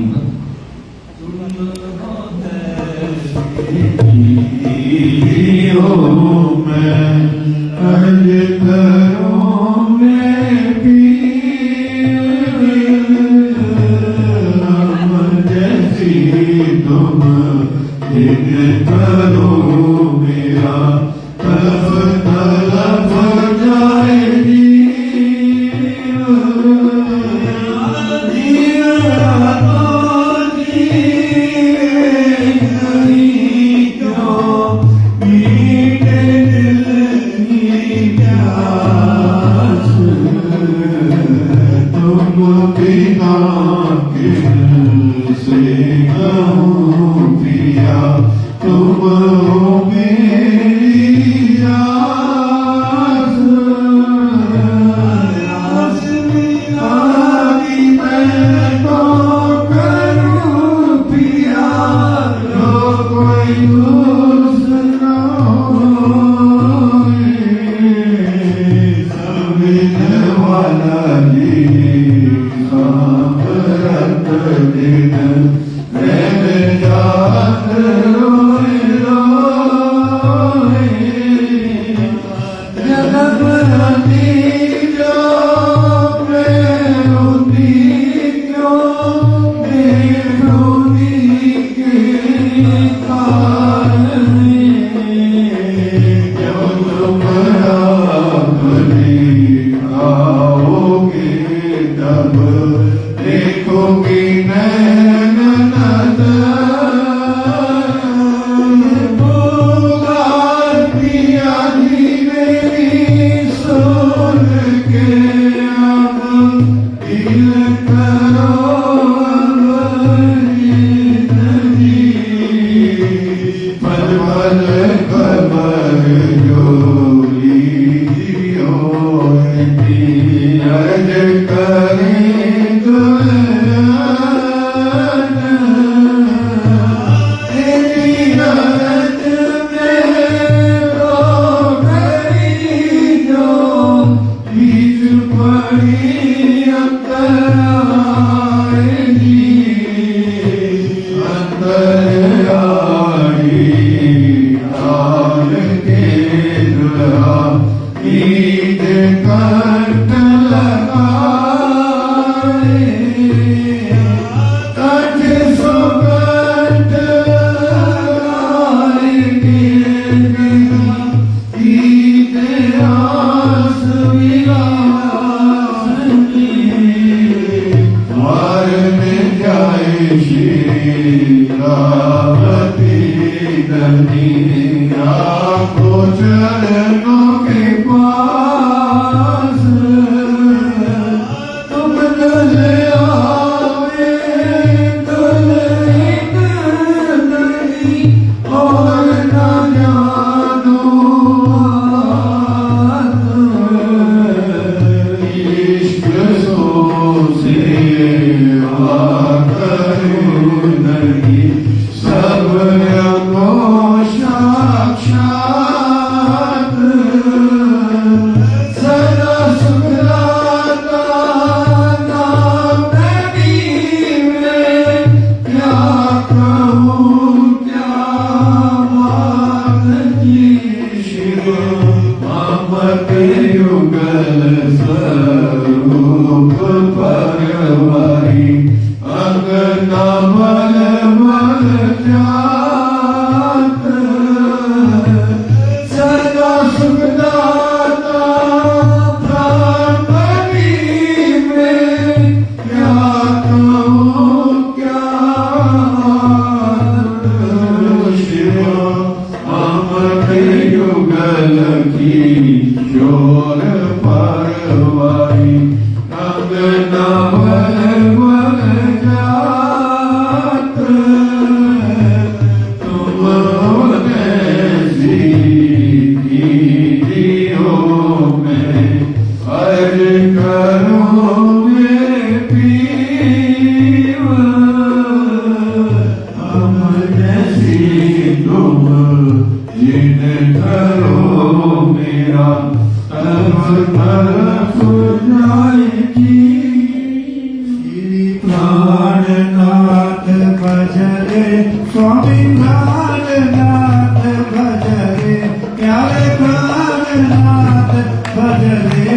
स्वामी प्राणनाथ भजरे प्यारे प्राणनाथ भजरे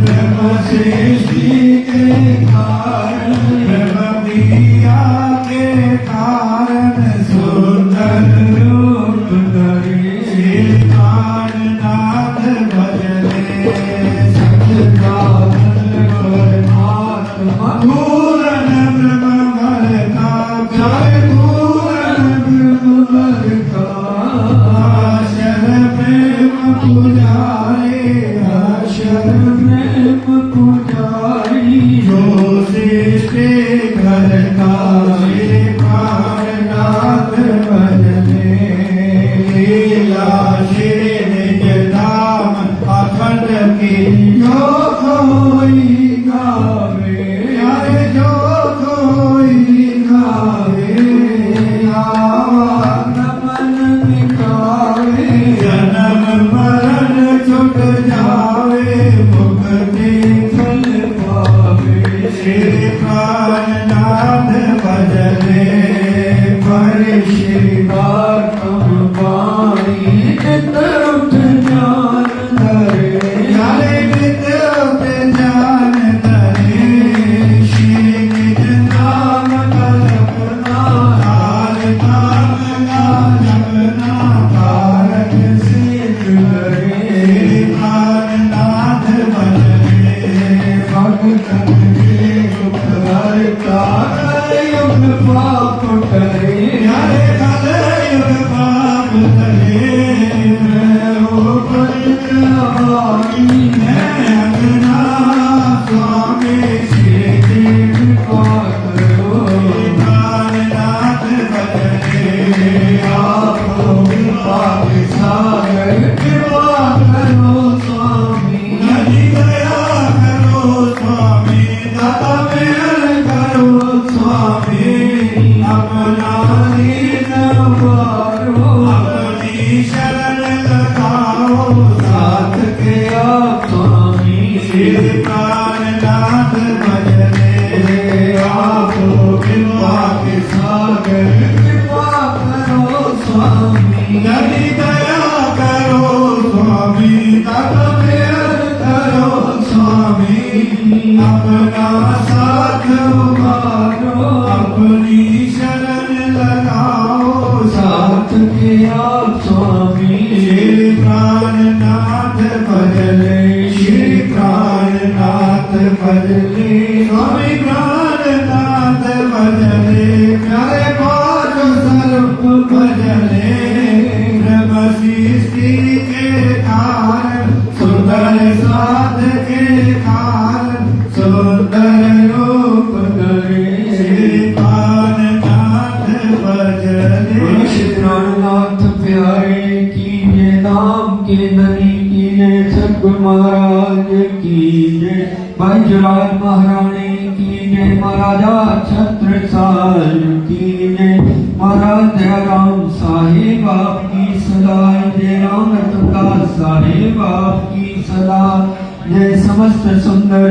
ब्रह्म सृष्टि के कारण ब्रह्म दिया के कारण सुंदर रूप धरे श्री प्राणनाथ भजरे सच्चिदानंद परमात्मा पूर्ण ब्रह्म भरता जय पूर्ण ब्रह्म भरता शरण प्रेम पुजारी शरण प्रेम पुजारी जो सृष्टि करता श्री प्राणनाथ भजने लीला श्री निज धाम अखंड की जो कोई गावे अरे जो कोई गावे आवा नमन मिटावे जन्म मरण छुट जावे मुक्ति फल पावे श्री प्राणनाथ भजने पर श्री बातम वाणी नित उठ ज्ञान धरे हरे नित उठ ज्ञान धरे श्री निज नाम का जपना हार नाम का जपना कारक सिद्ध करे प्राणनाथ भजने भगतन के दुख हरता युग पाप करे हरे युग पाप करे मैं परित्राणी मैं अंगना स्वामी श्री कृपा करो प्राणनाथ भजने आपको कृपा के सागर कृपा करो स्वामी नदी दया करो स्वामी दाता मेल करो स्वामी अपना दीन वारो अपनी शरण लगाओ साथ के आप स्वामी श्री प्राणनाथ भजने आपको कृपा के सागर कृपा करो स्वामी नदी दया करो स्वामी दाता मेल करो स्वामी अपना साथ उबारो अपनी शरण लगाओ साथ के आप स्वामी श्री प्राणनाथ भजने श्री प्राणनाथ भजने स्वामी प्राणनाथ भजने प्यारे पाद सर्प भजने ब्रह्म सृष्टि के कारण सुंदर साध के कारण सुंदर रूप धरे श्री प्राणनाथ भजने श्री प्राणनाथ प्यारे की जय नाम के धनी की जय सद्गुरु महाराज की जय पंचराज महारानी की जय महाराजा छत्रसाल की जय महाराज दयाराम साहेब आपकी सलाह जय राम रतनदास साहेब आपकी सलाह जय समस्त सुंदर